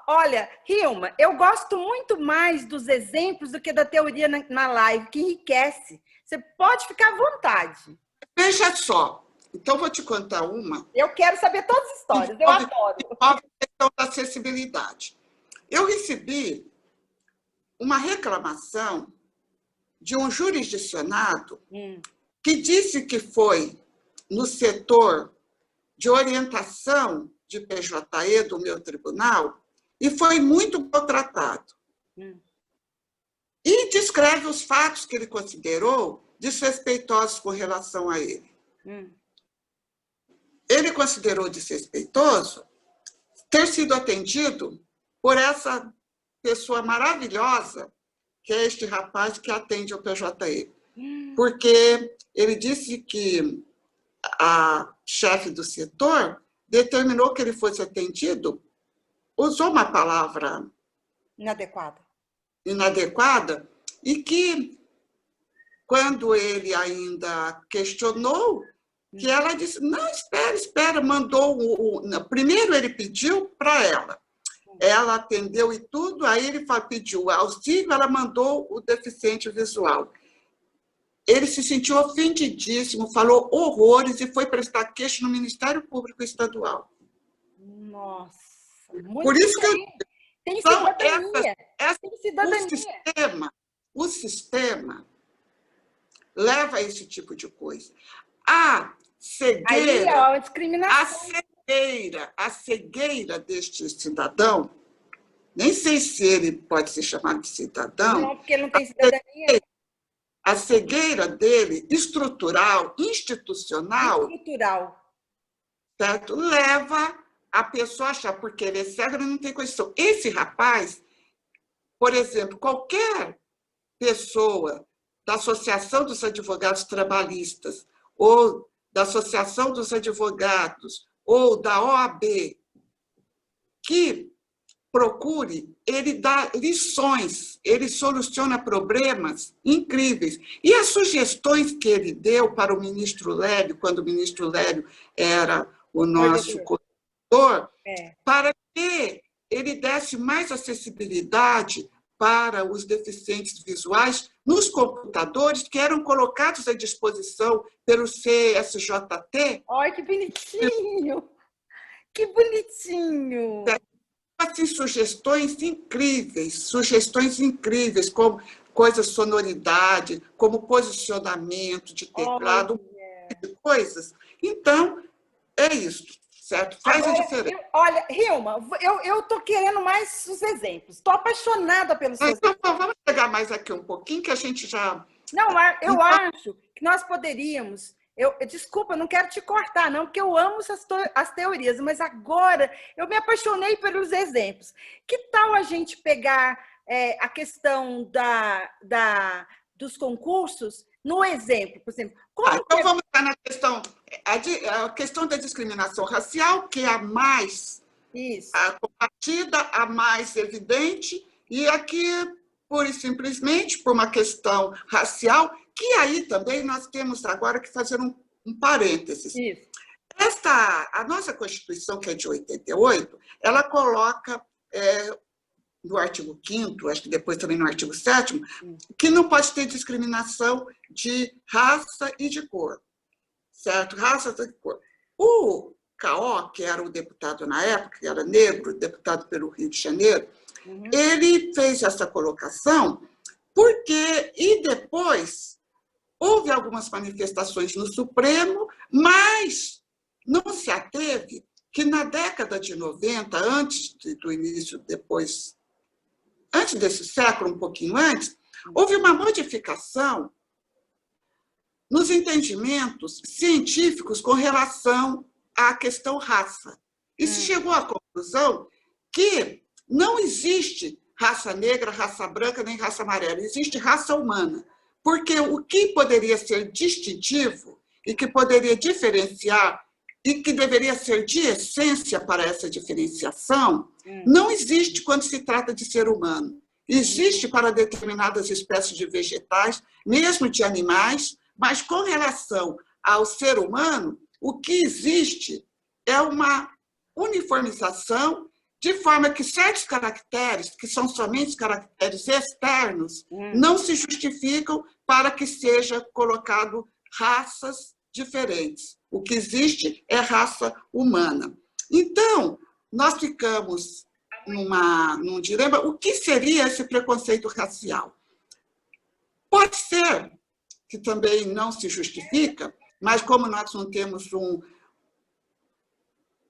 Olha, Hilma, eu gosto muito mais dos exemplos do que da teoria na live, que enriquece. Você pode ficar à vontade. Veja só. Então, vou te contar uma. Eu quero saber todas as histórias, eu adoro. A questão da acessibilidade. Eu recebi uma reclamação de um jurisdicionado que disse que foi no setor de orientação de PJE do meu tribunal e foi muito maltratado. E descreve os fatos que ele considerou desrespeitosos com relação a ele. ele considerou desrespeitoso ter sido atendido por essa pessoa maravilhosa, que é este rapaz que atende ao PJE. Porque ele disse que a chefe do setor determinou que ele fosse atendido, usou uma palavra inadequada, e que, quando ele ainda questionou, que ela disse, não, espera, mandou primeiro ele pediu para ela atendeu e tudo, aí ele pediu auxílio, ela mandou o deficiente visual. Ele se sentiu ofendidíssimo, falou horrores e foi prestar queixa no Ministério Público Estadual. Nossa, muito por isso bem. que Tem então, cidadania. Tem cidadania. O sistema leva a esse tipo de coisa. A cegueira, aí, ó, a discriminação. A cegueira deste cidadão, nem sei se ele pode ser chamado de cidadão. Não, porque ele não tem cidadania. A cegueira dele, estrutural, institucional, certo? Leva a pessoa a achar, porque ele é cego, ele não tem condição. Esse rapaz, por exemplo, qualquer pessoa da Associação dos Advogados Trabalhistas, ou da Associação dos Advogados, ou da OAB, que procure, ele dá lições, ele soluciona problemas incríveis. E as sugestões que ele deu para o ministro Lélio, quando o ministro Lélio era o nosso coordenador, para que ele desse mais acessibilidade para os deficientes visuais nos computadores que eram colocados à disposição pelo CSJT. Olha, que bonitinho! Que bonitinho! Assim, sugestões incríveis, como coisas sonoridade, como posicionamento de teclado, de coisas. Então, é isso, certo? Faz a diferença. Olha, Hilma, eu estou querendo mais os exemplos. Estou apaixonada pelos seus exemplos. Vamos pegar mais aqui um pouquinho, que a gente já... Não, eu acho que nós poderíamos... Desculpa, eu não quero te cortar, não, porque eu amo as teorias, mas agora eu me apaixonei pelos exemplos. Que tal a gente pegar a questão dos concursos no exemplo, por exemplo? Então, vamos estar na questão, a questão da discriminação racial, que é a mais combatida, a mais evidente, e aqui, pura e simplesmente, por uma questão racial, que aí também nós temos agora que fazer um parênteses. Isso. A nossa Constituição, que é de 88, ela coloca no artigo 5º, acho que depois também no artigo 7º, que não pode ter discriminação de raça e de cor. Certo? Raça e cor. O Caó, que era o deputado na época, que era negro, deputado pelo Rio de Janeiro, ele fez essa colocação porque, e depois, houve algumas manifestações no Supremo, mas não se ateve que na década de 90, antes do início, depois, antes desse século, um pouquinho antes, houve uma modificação nos entendimentos científicos com relação à questão raça. E se chegou à conclusão que não existe raça negra, raça branca, nem raça amarela, existe raça humana. Porque o que poderia ser distintivo e que poderia diferenciar e que deveria ser de essência para essa diferenciação, não existe quando se trata de ser humano. Existe para determinadas espécies de vegetais, mesmo de animais, mas com relação ao ser humano, o que existe é uma uniformização de forma que certos caracteres, que são somente caracteres externos, não se justificam para que seja colocado raças diferentes. O que existe é raça humana. Então, nós ficamos num dilema. O que seria esse preconceito racial? Pode ser que também não se justifica, mas como nós não temos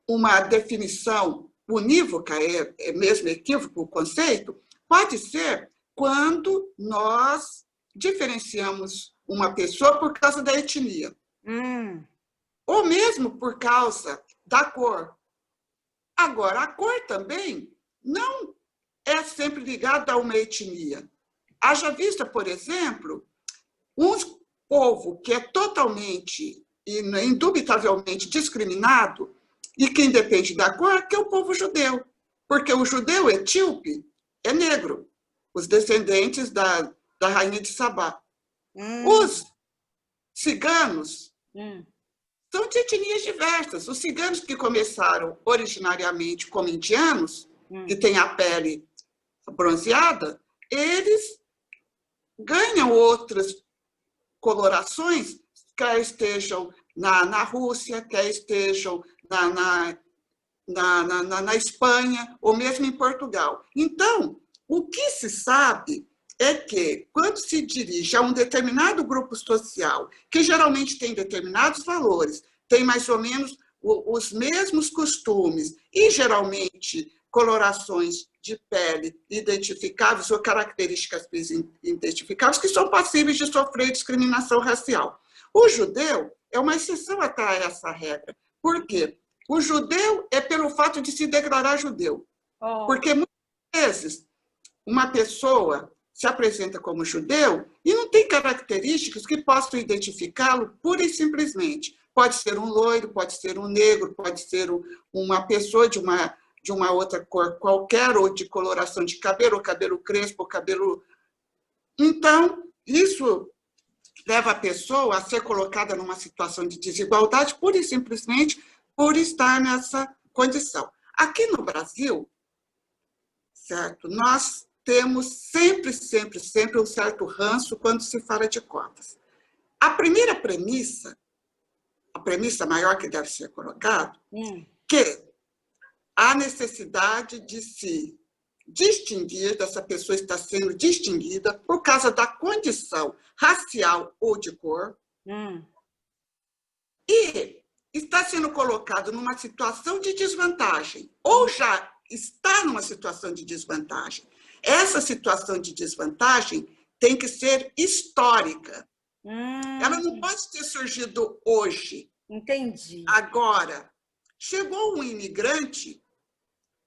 uma definição unívoca, é mesmo equívoco o conceito, pode ser quando nós diferenciamos uma pessoa por causa da etnia. ou mesmo por causa da cor. Agora, a cor também não é sempre ligada a uma etnia. Haja vista, por exemplo, um povo que é totalmente e indubitavelmente discriminado e que independe da cor, que é o povo judeu. Porque o judeu etíope é negro, os descendentes da rainha de Sabá. Os ciganos são de etnias diversas. Os ciganos que começaram originariamente como indianos, que têm a pele bronzeada, eles ganham outras colorações, quer estejam na Rússia, quer estejam na Espanha, ou mesmo em Portugal. Então, o que se sabe é que, quando se dirige a um determinado grupo social, que geralmente tem determinados valores, tem mais ou menos os mesmos costumes e, geralmente, colorações de pele identificáveis ou características identificáveis que são passíveis de sofrer discriminação racial. O judeu é uma exceção a essa regra. Por quê? O judeu é pelo fato de se declarar judeu. Porque, muitas vezes, uma pessoa se apresenta como judeu e não tem características que possam identificá-lo pura e simplesmente. Pode ser um loiro, pode ser um negro, pode ser uma pessoa de uma outra cor qualquer, ou de coloração de cabelo, ou cabelo crespo, ou cabelo... Então, isso leva a pessoa a ser colocada numa situação de desigualdade pura e simplesmente por estar nessa condição. Aqui no Brasil, certo? Nós temos sempre um certo ranço quando se fala de cotas. A primeira premissa, a premissa maior que deve ser colocada, que há necessidade de se distinguir, dessa pessoa está sendo distinguida por causa da condição racial ou de cor, e está sendo colocado numa situação de desvantagem, ou já está numa situação de desvantagem. Essa situação de desvantagem tem que ser histórica. Ela não pode ter surgido hoje. Entendi. Agora, chegou um imigrante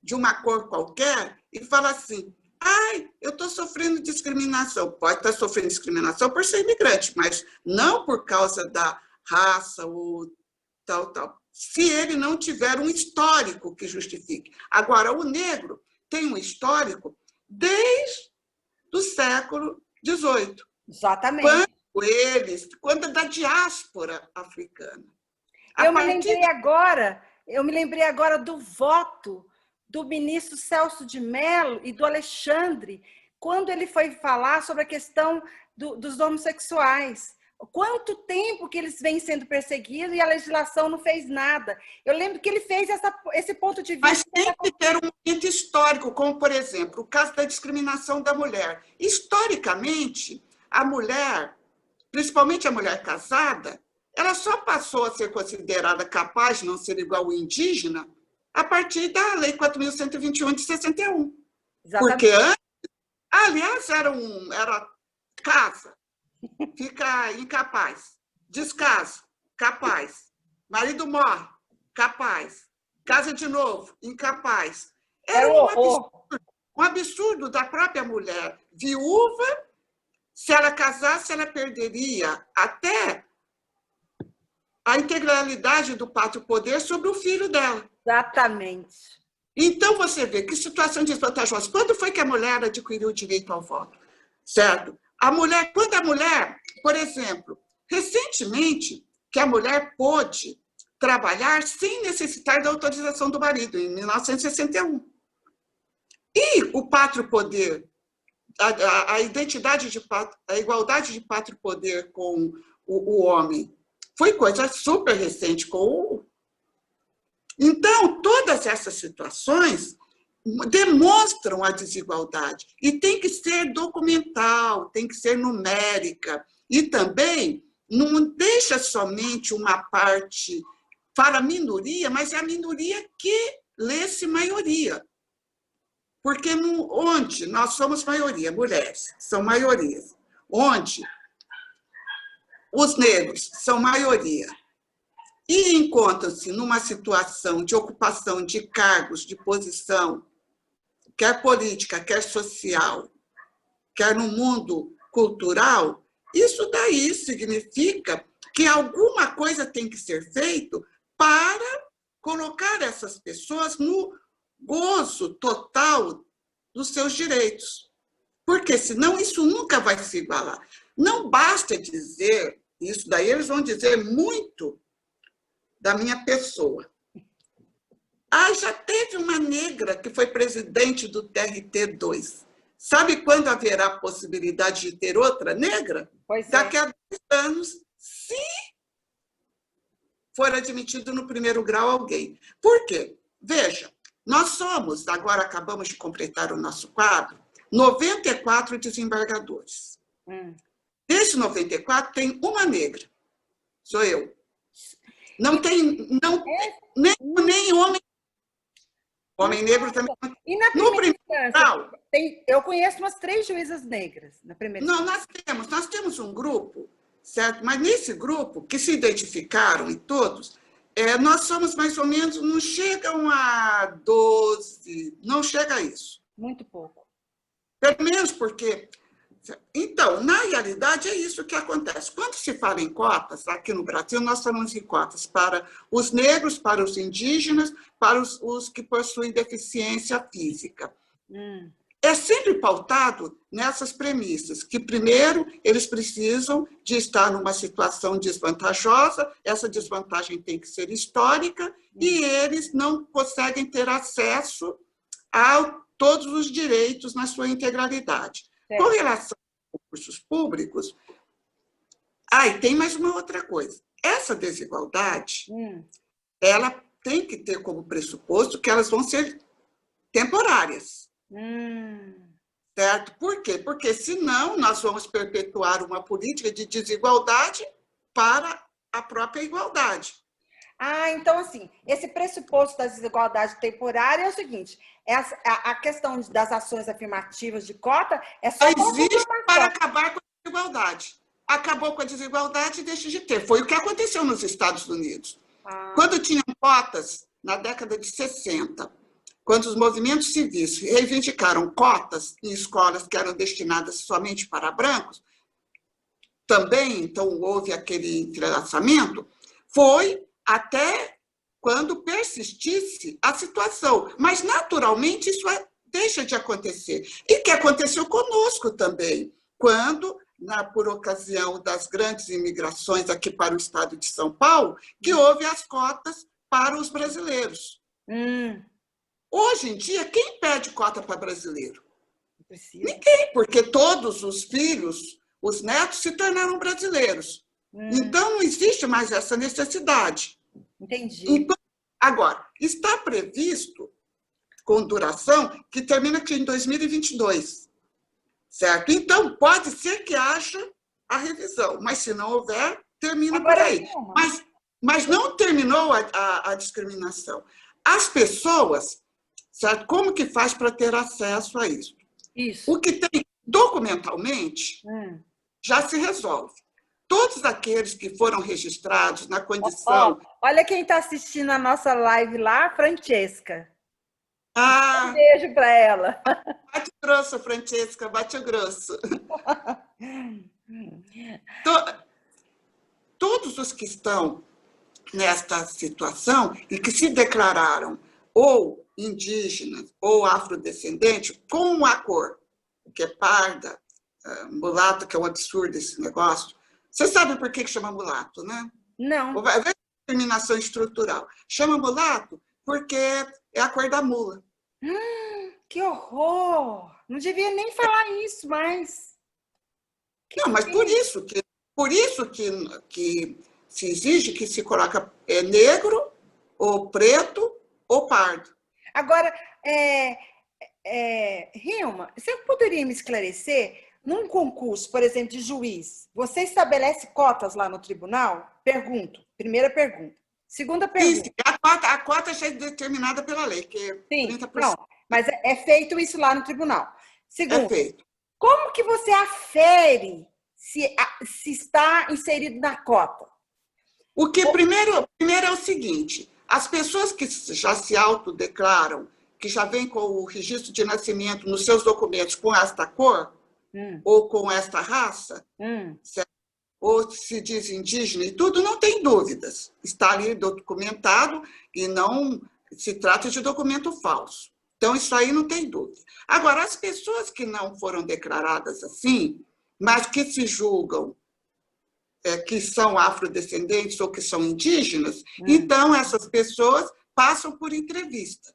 de uma cor qualquer e fala assim: ai, eu estou sofrendo discriminação. Pode estar sofrendo discriminação por ser imigrante, mas não por causa da raça ou tal. Se ele não tiver um histórico que justifique. Agora, o negro tem um histórico desde o século XVIII. Exatamente. Quando é da diáspora africana. Eu me lembrei agora do voto do ministro Celso de Mello e do Alexandre, quando ele foi falar sobre a questão dos homossexuais. Quanto tempo que eles vêm sendo perseguidos e a legislação não fez nada. Eu lembro que ele fez esse ponto de vista. Mas tem que ter um momento histórico, como, por exemplo, o caso da discriminação da mulher. Historicamente, a mulher, principalmente a mulher casada, ela só passou a ser considerada capaz de não ser igual ao indígena a partir da Lei 4.121 de 61. Exatamente. Porque antes, aliás, era casa, fica incapaz, descaso, capaz, marido morre, capaz, casa de novo, incapaz. Era um absurdo da própria mulher. Viúva, se ela casasse, ela perderia até a integralidade do pátrio poder sobre o filho dela. Exatamente. Então, você vê que situação desvantajosa. Quando foi que a mulher adquiriu o direito ao voto? Certo? Quando a mulher, por exemplo, recentemente, que a mulher pôde trabalhar sem necessitar da autorização do marido, em 1961. E o pátrio poder, a igualdade de pátrio poder com o homem, foi coisa super recente com o... Então, todas essas situações demonstram a desigualdade. E tem que ser documental, tem que ser numérica. E também não deixa somente uma parte, fala minoria, mas é a minoria que lê-se maioria. Porque onde nós somos maioria, mulheres são maiorias, onde os negros são maioria, e encontram-se numa situação de ocupação de cargos de posição, quer política, quer social, quer no mundo cultural, isso daí significa que alguma coisa tem que ser feito para colocar essas pessoas no gozo total dos seus direitos. Porque senão isso nunca vai se igualar. Não basta dizer, isso daí eles vão dizer muito da minha pessoa. Ah, já teve uma negra que foi presidente do TRT2. Sabe quando haverá a possibilidade de ter outra negra? Pois é. Daqui a 2 anos, se for admitido no primeiro grau alguém. Por quê? Veja, nós somos, agora acabamos de completar o nosso quadro, 94 desembargadores. Desses 94, tem uma negra. Sou eu. Não tem nem homem. Homem negro também. E na primeira instância, eu conheço umas 3 juízas negras na primeira instância. Não, nós temos um grupo, certo? Mas nesse grupo, que se identificaram e todos, nós somos mais ou menos, não chegam a 12, não chega a isso. Muito pouco. Pelo menos porque... Então, na realidade, é isso que acontece. Quando se fala em cotas, aqui no Brasil, nós falamos em cotas para os negros, para os indígenas, para os que possuem deficiência física. É sempre pautado nessas premissas, que, primeiro, eles precisam de estar numa situação desvantajosa, essa desvantagem tem que ser histórica, e eles não conseguem ter acesso a todos os direitos na sua integralidade. Com relação aos concursos públicos, e tem mais uma outra coisa. Essa desigualdade, ela tem que ter como pressuposto que elas vão ser temporárias. Certo? Por quê? Porque, senão, nós vamos perpetuar uma política de desigualdade para a própria igualdade. Então, assim, esse pressuposto da desigualdade temporária é o seguinte, a questão das ações afirmativas de cota é só... Existe para acabar com a desigualdade. Acabou com a desigualdade e deixa de ter. Foi o que aconteceu nos Estados Unidos. Quando tinham cotas, na década de 60, quando os movimentos civis reivindicaram cotas em escolas que eram destinadas somente para brancos, também, então, houve aquele entrelaçamento, foi até quando persistisse a situação. Mas, naturalmente, isso deixa de acontecer. E que aconteceu conosco também, quando, por ocasião das grandes imigrações aqui para o estado de São Paulo, que houve as cotas para os brasileiros. Hoje em dia, quem pede cota para brasileiro? Ninguém, porque todos os filhos, os netos, se tornaram brasileiros. Então, não existe mais essa necessidade. Entendi. Então, agora, está previsto, com duração, que termina aqui em 2022. Certo? Então, pode ser que haja a revisão, mas se não houver, termina por aí. Mas não terminou a discriminação. As pessoas, certo? Como que faz para ter acesso a isso? O que tem documentalmente já se resolve. Todos aqueles que foram registrados na condição... Olha quem está assistindo a nossa live lá, Francesca. Um beijo para ela. Bate grosso, Francesca, bate grosso. Todos os que estão nesta situação e que se declararam ou indígenas ou afrodescendentes com a cor, que é parda, mulato, que é um absurdo esse negócio. Você sabe por que chama mulato, né? Não. Vai ver discriminação estrutural. Chama mulato porque é a cor da mula. Que horror! Não devia nem falar isso, mas... Não, mas por isso que se exige que se coloca negro, ou preto, ou pardo. Agora, Hilma, você poderia me esclarecer? Num concurso, por exemplo, de juiz, você estabelece cotas lá no tribunal? Pergunto. Primeira pergunta. Segunda pergunta. Sim, a cota já é determinada pela lei, que é 30%. Não, mas é feito isso lá no tribunal. Segundo, é feito. Como que você afere se está inserido na cota? O que primeiro é o seguinte, as pessoas que já se autodeclaram, que já vêm com o registro de nascimento nos seus documentos com esta cor, ou com esta raça, ou se diz indígena e tudo, não tem dúvidas. Está ali documentado e não se trata de documento falso. Então, isso aí não tem dúvida. Agora, as pessoas que não foram declaradas assim, mas que se julgam que são afrodescendentes ou que são indígenas, então essas pessoas passam por entrevista.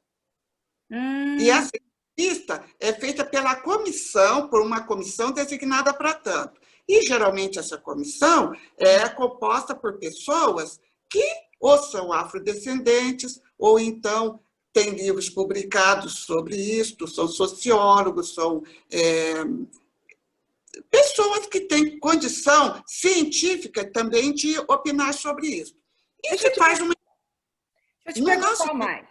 E essa entrevista é feita pela comissão, por uma comissão designada para tanto. E, geralmente, essa comissão é composta por pessoas que ou são afrodescendentes, ou então têm livros publicados sobre isso, são sociólogos, são pessoas que têm condição científica também de opinar sobre isso. Isso faz uma... Deixa eu te perguntar mais.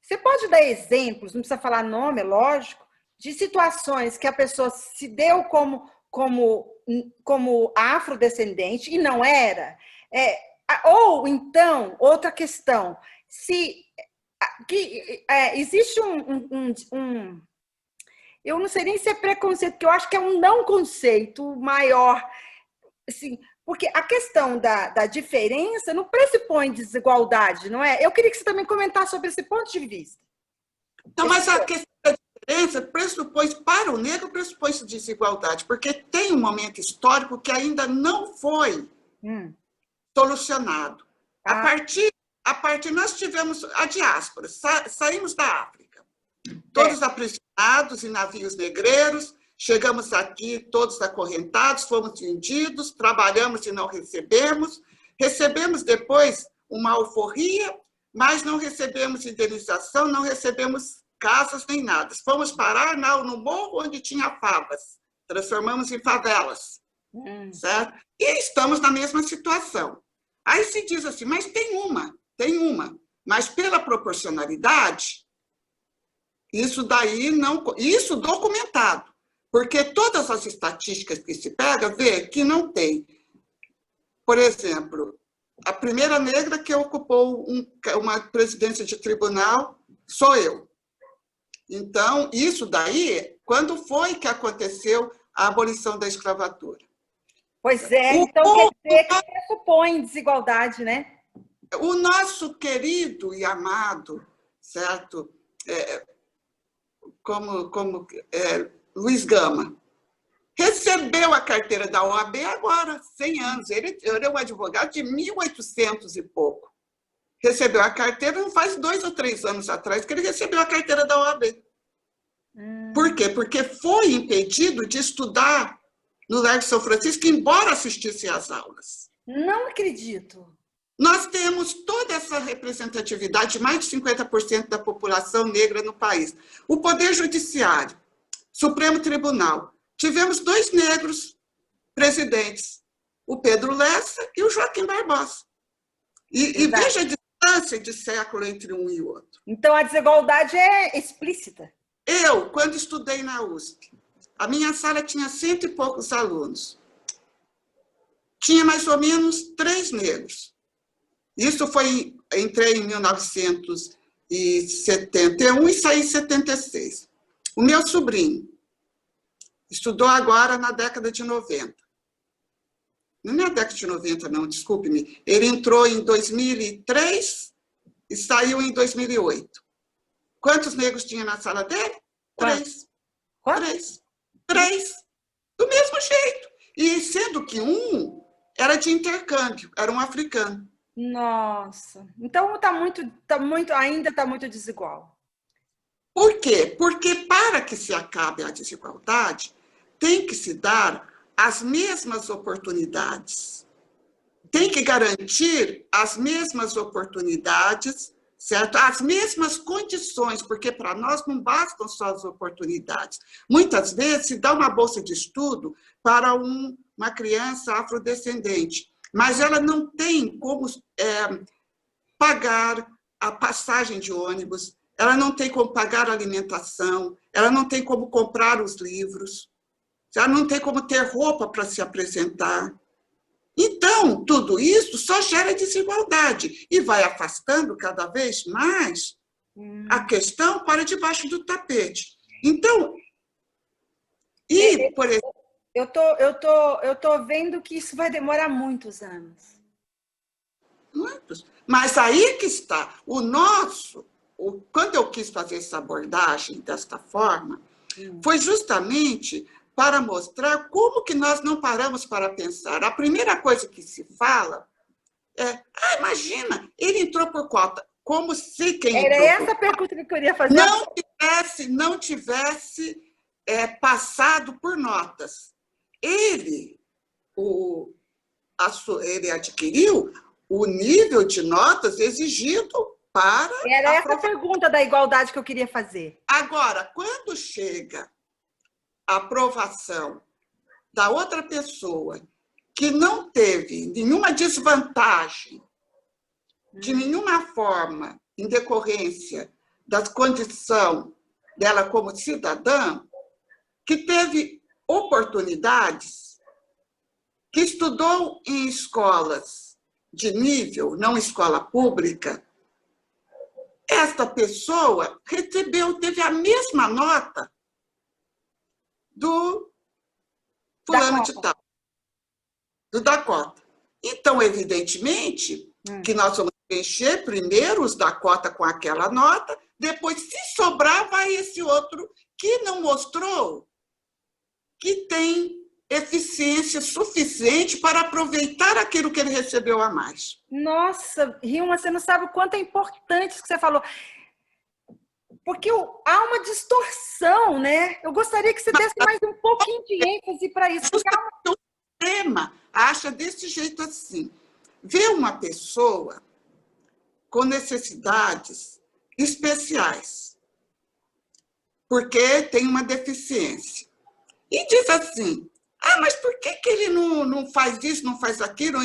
Você pode dar exemplos, não precisa falar nome, é lógico, de situações que a pessoa se deu como afrodescendente e não era? Ou então, outra questão, existe eu não sei nem se é preconceito, porque eu acho que é um não conceito maior, assim, porque a questão da diferença não pressupõe desigualdade, não é? Eu queria que você também comentasse sobre esse ponto de vista. Então, mas a questão da diferença pressupõe, para o negro, pressupõe desigualdade, porque tem um momento histórico que ainda não foi solucionado. A partir nós tivemos a diáspora, saímos da África, todos aprisionados em navios negreiros, chegamos aqui todos acorrentados, fomos vendidos, trabalhamos e não recebemos, recebemos depois uma alforria, mas não recebemos indenização, não recebemos casas nem nada. Fomos parar no morro onde tinha favas, transformamos em favelas, certo? E estamos na mesma situação. Aí se diz assim, mas tem uma, mas pela proporcionalidade, isso daí não, isso documentado, porque todas as estatísticas que se pega vê que não tem. Por exemplo, a primeira negra que ocupou uma presidência de tribunal sou eu. Então, isso daí, quando foi que aconteceu a abolição da escravatura? Pois é, então quer dizer que pressupõe desigualdade, né? O nosso querido e amado, certo? Luiz Gama, recebeu a carteira da OAB agora, 100 anos. Ele é um advogado de 1800 e pouco. Recebeu a carteira não faz 2 ou 3 anos atrás que ele recebeu a carteira da OAB. Por quê? Porque foi impedido de estudar no Largo São Francisco, embora assistisse às aulas. Não acredito. Nós temos toda essa representatividade, mais de 50% da população negra no país. O Poder Judiciário, Supremo Tribunal, tivemos 2 negros presidentes, o Pedro Lessa e o Joaquim Barbosa. E veja a distância de século entre um e outro. Então, a desigualdade é explícita. Eu, quando estudei na USP, a minha sala tinha 100 e poucos alunos. Tinha mais ou menos 3 negros. Isso foi, entrei em 1971 e saí em 76. O meu sobrinho estudou agora na década de 90. Não é na década de 90, não, desculpe-me. Ele entrou em 2003 e saiu em 2008. Quantos negros tinha na sala dele? 3. 3. Do mesmo jeito. E sendo que um era de intercâmbio, era um africano. Nossa. Então ainda está muito desigual. Por quê? Porque para que se acabe a desigualdade, tem que se dar as mesmas oportunidades. Tem que garantir as mesmas oportunidades, certo? As mesmas condições, porque para nós não bastam só as oportunidades. Muitas vezes se dá uma bolsa de estudo para uma criança afrodescendente, mas ela não tem como pagar a passagem de ônibus, ela não tem como pagar a alimentação, ela não tem como comprar os livros, ela não tem como ter roupa para se apresentar. Então, tudo isso só gera desigualdade e vai afastando cada vez mais a questão para debaixo do tapete. Então, por exemplo, eu tô vendo que isso vai demorar muitos anos. muitos. Mas aí que está o nosso. Quando eu quis fazer essa abordagem desta forma, foi justamente para mostrar como que nós não paramos para pensar. A primeira coisa que se fala é, imagina, ele entrou por cota, como se quem Era entrou essa por pergunta que eu queria fazer. não tivesse passado por notas. Ele adquiriu o nível de notas exigido para Era essa pergunta da igualdade que eu queria fazer. Agora, quando chega a aprovação da outra pessoa que não teve nenhuma desvantagem, de nenhuma forma, em decorrência da condição dela como cidadã, que teve oportunidades, que estudou em escolas de nível, não escola pública, esta pessoa teve a mesma nota do fulano de tal, do da cota. Então, evidentemente, que nós vamos preencher primeiro os da cota com aquela nota, depois, se sobrar, vai esse outro que não mostrou que tem eficiência suficiente para aproveitar aquilo que ele recebeu a mais. Nossa, Hilma, você não sabe o quanto é importante isso que você falou. Porque há uma distorção, né? Eu gostaria que você desse mais um pouquinho de ênfase para isso. O sistema acha desse jeito assim. Vê uma pessoa com necessidades especiais, porque tem uma deficiência. E diz assim, mas por que ele não faz isso, não faz aquilo?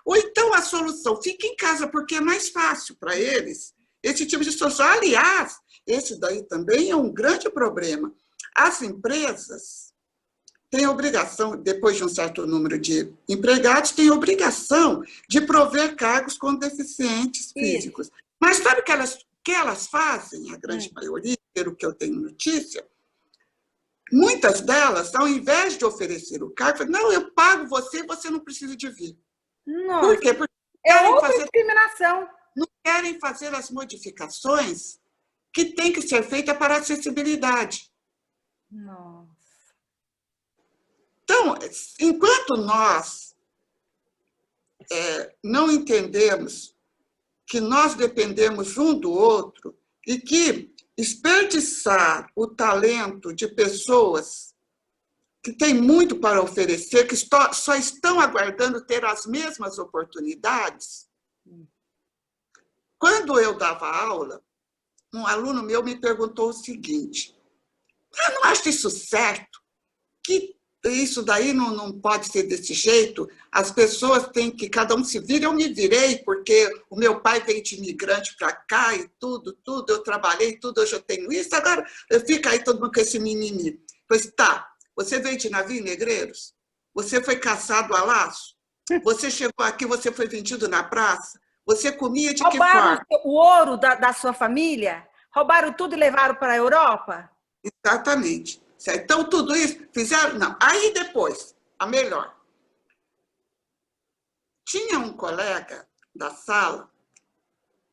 Ou então a solução, fica em casa, porque é mais fácil para eles esse tipo de solução. Aliás, esse daí também é um grande problema. As empresas têm obrigação, depois de um certo número de empregados, têm obrigação de prover cargos com deficientes físicos. Isso. Mas sabe o que elas fazem, a grande maioria, pelo que eu tenho notícia? Muitas delas, ao invés de oferecer o cargo, não, eu pago você e você não precisa de vir. Nossa, por quê? Porque discriminação. Não querem fazer as modificações que tem que ser feita para a acessibilidade. Nossa. Então, enquanto nós não entendemos que nós dependemos um do outro e que desperdiçar o talento de pessoas que têm muito para oferecer, que só estão aguardando ter as mesmas oportunidades. Quando eu dava aula, um aluno meu me perguntou o seguinte, eu não acho isso certo, que isso daí não pode ser desse jeito, as pessoas têm que, cada um se vira, eu me virei, porque o meu pai veio de imigrante para cá e tudo, eu trabalhei, tudo, hoje eu tenho isso, agora fica aí todo mundo com esse mimimi. Pois tá, você veio de navio negreiros? Você foi caçado a laço? Você chegou aqui, você foi vendido na praça? Você comia de que forma? Roubaram o ouro da sua família? Roubaram tudo e levaram para a Europa? Exatamente. Então, tudo isso fizeram... Não. Aí, depois, a melhor. Tinha um colega da sala,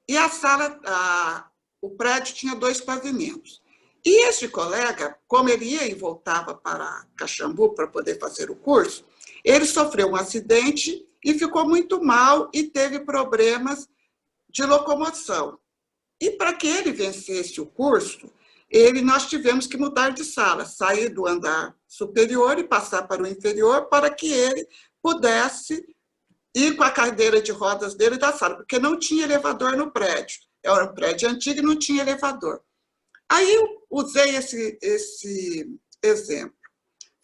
e a sala, o prédio tinha 2 pavimentos. E esse colega, como ele ia e voltava para Caxambu para poder fazer o curso, ele sofreu um acidente e ficou muito mal e teve problemas de locomoção. E para que ele vencesse o curso, nós tivemos que mudar de sala, sair do andar superior e passar para o inferior para que ele pudesse ir com a cadeira de rodas dele da sala, porque não tinha elevador no prédio. Era um prédio antigo e não tinha elevador. Aí eu usei esse exemplo.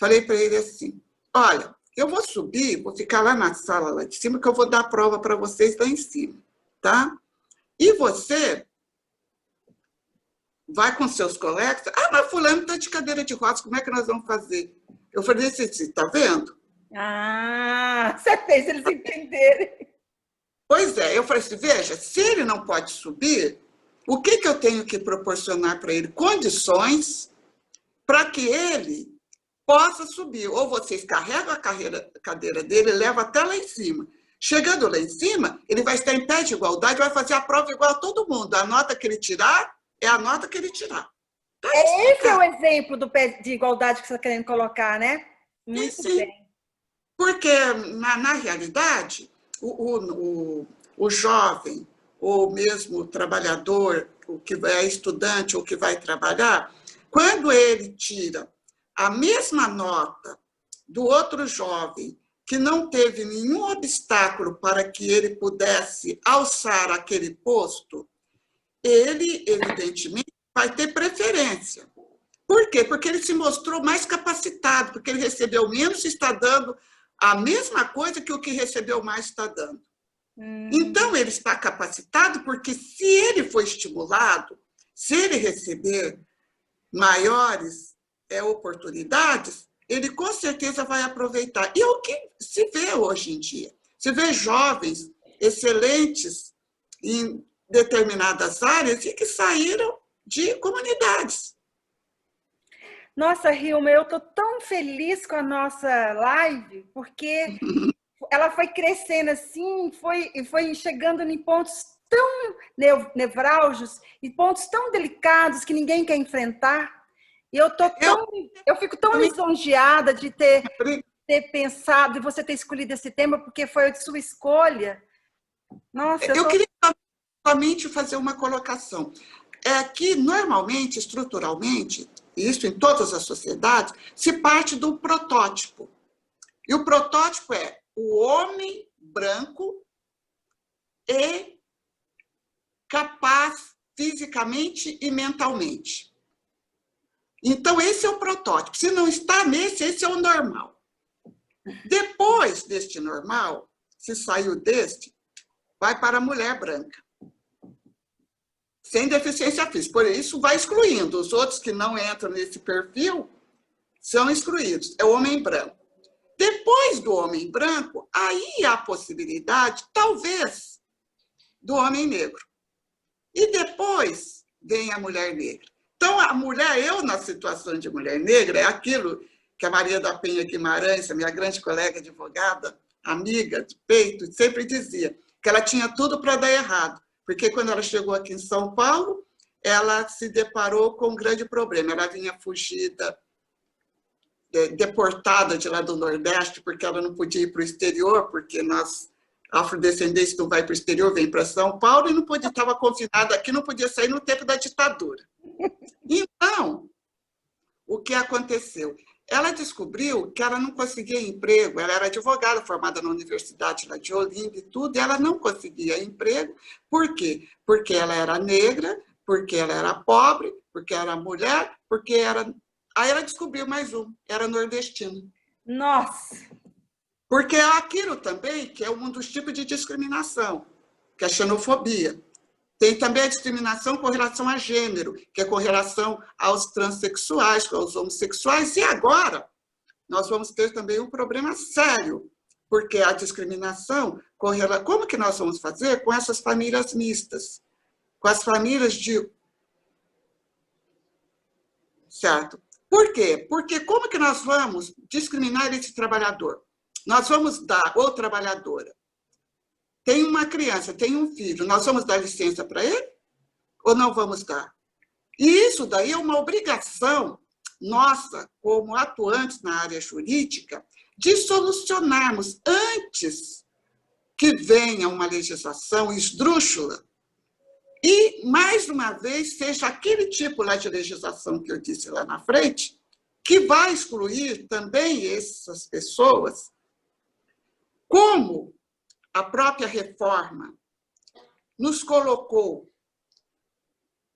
Falei para ele assim, olha, eu vou subir, vou ficar lá na sala, lá de cima, que eu vou dar prova para vocês lá em cima, tá? E você vai com seus colegas, mas fulano está de cadeira de rodas, como é que nós vamos fazer? Eu falei, você está vendo? Ah, você fez eles entenderem. Pois é, eu falei assim, veja, se ele não pode subir, o que, que eu tenho que proporcionar para ele? Condições para que ele possa subir. Ou vocês carregam a cadeira dele e levam até lá em cima. Chegando lá em cima, ele vai estar em pé de igualdade, vai fazer a prova igual a todo mundo. A nota que ele tirar é a nota que ele tirar. Tá Esse é o explicado. exemplo do pé de igualdade que você está querendo colocar, né? Sim, Muito sim. bem. Porque, na realidade, o jovem, ou mesmo o trabalhador, o que é estudante ou que vai trabalhar, quando ele tira a mesma nota do outro jovem, que não teve nenhum obstáculo para que ele pudesse alçar aquele posto, ele, evidentemente, vai ter preferência. Por quê? Porque ele se mostrou mais capacitado, porque ele recebeu menos e está dando a mesma coisa que o que recebeu mais está dando. Então, ele está capacitado porque, se ele for estimulado, se ele receber maiores oportunidades, ele com certeza vai aproveitar. E é o que se vê hoje em dia. Se vê jovens excelentes em determinadas áreas e que saíram de comunidades. Nossa, Hilma, eu tô tão feliz com a nossa live, porque ela foi crescendo assim, foi chegando em pontos tão nevrálgicos e pontos tão delicados que ninguém quer enfrentar. E eu fico tão lisonjeada de ter pensado, de você ter escolhido esse tema, porque foi de sua escolha. Nossa, eu queria somente fazer uma colocação. É que, normalmente, estruturalmente, isso em todas as sociedades, se parte do protótipo. E o protótipo é o homem branco e capaz fisicamente e mentalmente. Então, esse é o protótipo. Se não está nesse, esse é o normal. Depois deste normal, se saiu deste, vai para a mulher branca, sem deficiência física. Por isso, vai excluindo. Os outros que não entram nesse perfil são excluídos. É o homem branco. Depois do homem branco, aí há a possibilidade, talvez, do homem negro. E depois vem a mulher negra. Então, a mulher, eu na situação de mulher negra, é aquilo que a Maria da Penha Guimarães, a minha grande colega advogada, amiga de peito, sempre dizia que ela tinha tudo para dar errado, porque quando ela chegou aqui em São Paulo, ela se deparou com um grande problema. Ela vinha fugida, deportada de lá do Nordeste, porque ela não podia ir para o exterior, porque nós, afrodescendentes, não vai para o exterior, vem para São Paulo, e não podia, estava confinada aqui, não podia sair no tempo da ditadura. Então, o que aconteceu? Ela descobriu que ela não conseguia emprego, ela era advogada, formada na Universidade lá de Olinda e tudo, e ela não conseguia emprego. Por quê? Porque ela era negra, porque ela era pobre, porque era mulher, porque era... Aí ela descobriu mais um, era nordestino. Nossa! Porque é aquilo também que é um dos tipos de discriminação, que é a xenofobia. Tem também a discriminação com relação a gênero, que é com relação aos transexuais, aos homossexuais. E agora, nós vamos ter também um problema sério, porque a discriminação com relação... Como que nós vamos fazer com essas famílias mistas? Com as famílias de... Certo? Por quê? Porque como que nós vamos discriminar esse trabalhador? Nós vamos dar, ou trabalhadora, tem uma criança, tem um filho, nós vamos dar licença para ele? Ou não vamos dar? E isso daí é uma obrigação nossa, como atuantes na área jurídica, de solucionarmos antes que venha uma legislação esdrúxula e, mais uma vez, seja aquele tipo lá de legislação que eu disse lá na frente, que vai excluir também essas pessoas, como a própria reforma nos colocou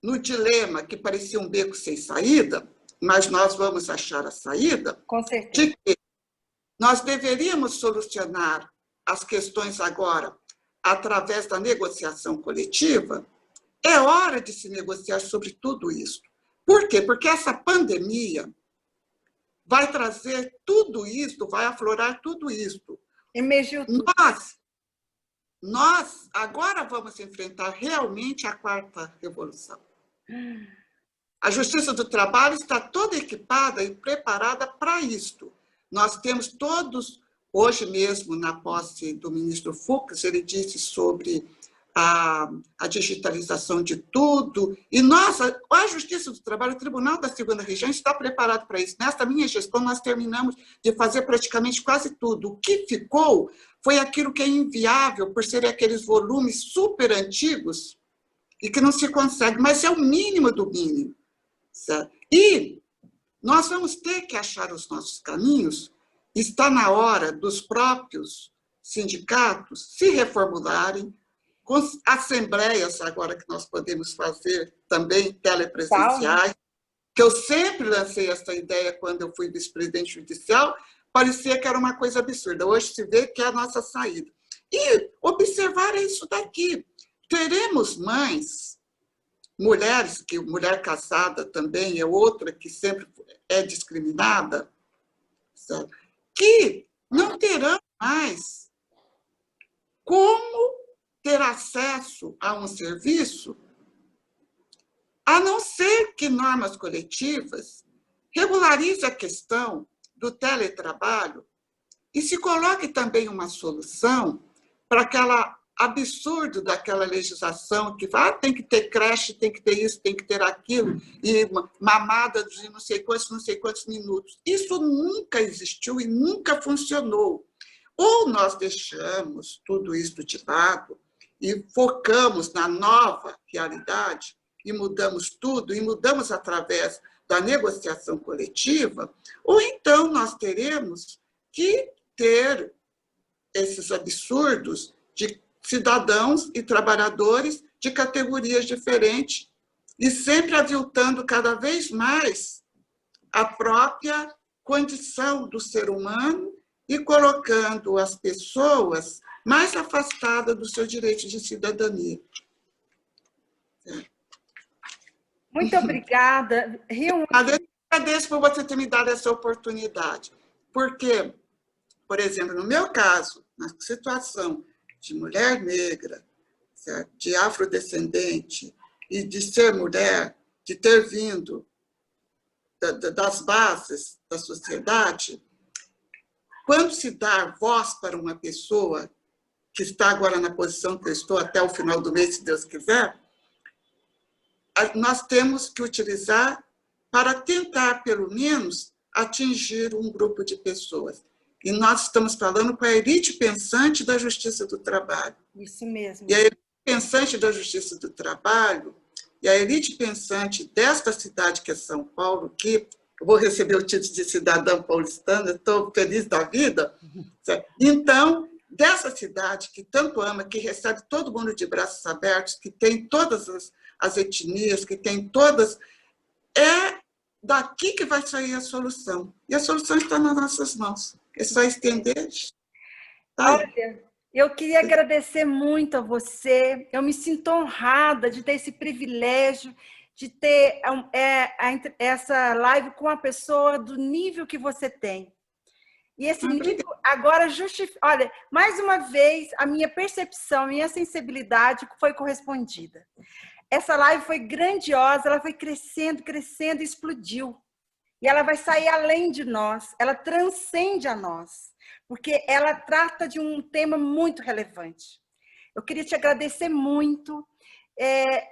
no dilema que parecia um beco sem saída, mas nós vamos achar a saída, Com certeza. de que nós deveríamos solucionar as questões agora através da negociação coletiva. É hora de se negociar sobre tudo isso. Por quê? Porque essa pandemia vai trazer tudo isso, vai aflorar tudo isso. Emergiu tudo. Nós agora vamos enfrentar realmente a quarta revolução. A Justiça do Trabalho está toda equipada e preparada para isto. Nós temos todos, hoje mesmo, na posse do ministro Fux, ele disse sobre a digitalização de tudo, e a Justiça do Trabalho, o Tribunal da Segunda Região está preparado para isso. Nesta minha gestão, nós terminamos de fazer praticamente quase tudo. O que ficou foi aquilo que é inviável, por serem aqueles volumes super antigos, e que não se consegue, mas é o mínimo do mínimo. Certo? E nós vamos ter que achar os nossos caminhos. Está na hora dos próprios sindicatos se reformularem, com assembleias agora que nós podemos fazer também telepresenciais, que eu sempre lancei essa ideia quando eu fui vice-presidente judicial, parecia que era uma coisa absurda. Hoje se vê que é a nossa saída. E observar isso daqui. Teremos mães, mulheres, que mulher casada também é outra que sempre é discriminada, sabe? Que não terão mais como ter acesso a um serviço, a não ser que normas coletivas regularize a questão do teletrabalho e se coloque também uma solução para aquela absurdo daquela legislação que tem que ter creche, tem que ter isso, tem que ter aquilo, e mamada de não sei quantos minutos. Isso nunca existiu e nunca funcionou. Ou nós deixamos tudo isso de lado e focamos na nova realidade e mudamos tudo, e mudamos através da negociação coletiva, ou então nós teremos que ter esses absurdos de cidadãos e trabalhadores de categorias diferentes e sempre aviltando cada vez mais a própria condição do ser humano e colocando as pessoas mais afastadas do seu direito de cidadania. Muito obrigada. Eu agradeço por você ter me dado essa oportunidade, porque, por exemplo, no meu caso, na situação de mulher negra, certo? De afrodescendente e de ser mulher, de ter vindo das bases da sociedade, quando se dá voz para uma pessoa que está agora na posição que eu estou até o final do mês, se Deus quiser, nós temos que utilizar para tentar, pelo menos, atingir um grupo de pessoas. E nós estamos falando com a elite pensante da Justiça do Trabalho. Isso mesmo. E a elite pensante da Justiça do Trabalho e a elite pensante desta cidade que é São Paulo, que eu vou receber o título de cidadã paulistana, estou feliz da vida. Certo? Então, dessa cidade que tanto ama, que recebe todo mundo de braços abertos, que tem todas as etnias, que tem todas... É daqui que vai sair a solução. E a solução está nas nossas mãos. É só estender. Tá? Olha, eu queria agradecer muito a você. Eu me sinto honrada de ter esse privilégio, de ter essa live com uma pessoa do nível que você tem. E esse nível agora justifica... Olha, mais uma vez, a minha percepção, a minha sensibilidade foi correspondida. Essa live foi grandiosa, ela foi crescendo, crescendo e explodiu. E ela vai sair além de nós, ela transcende a nós, porque ela trata de um tema muito relevante. Eu queria te agradecer muito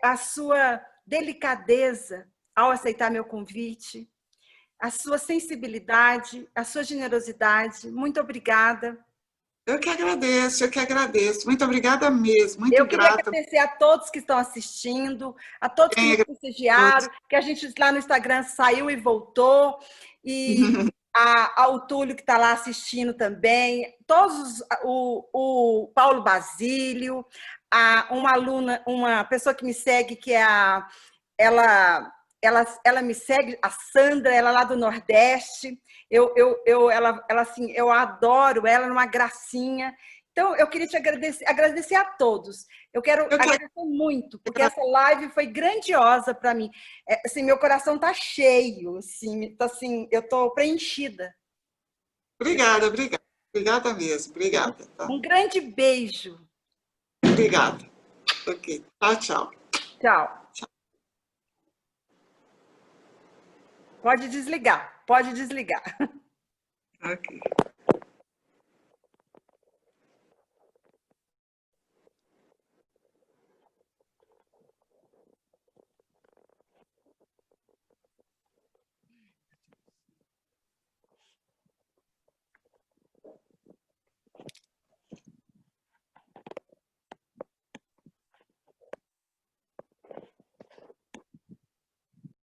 a sua delicadeza ao aceitar meu convite, a sua sensibilidade, a sua generosidade. Muito obrigada. Eu que agradeço, eu que agradeço. Muito obrigada mesmo, muito grata. Eu queria grata. agradecer a todos que estão assistindo, a todos que nos prestigiaram, que a gente lá no Instagram saiu e voltou, e ao Túlio que está lá assistindo também, todos, o Paulo Basílio, uma aluna, uma pessoa que me segue, que é ela me segue, a Sandra, ela lá do Nordeste, ela assim, eu adoro ela, é uma gracinha. Então, eu queria te agradecer a todos. Eu quero agradecer muito, porque essa live foi grandiosa para mim. Assim, meu coração está cheio, assim, eu estou preenchida. Obrigada, obrigada. Obrigada mesmo, obrigada. Tá? Um grande beijo. Obrigada. Ok, tchau, tchau. Tchau. Pode desligar, pode desligar. Ok.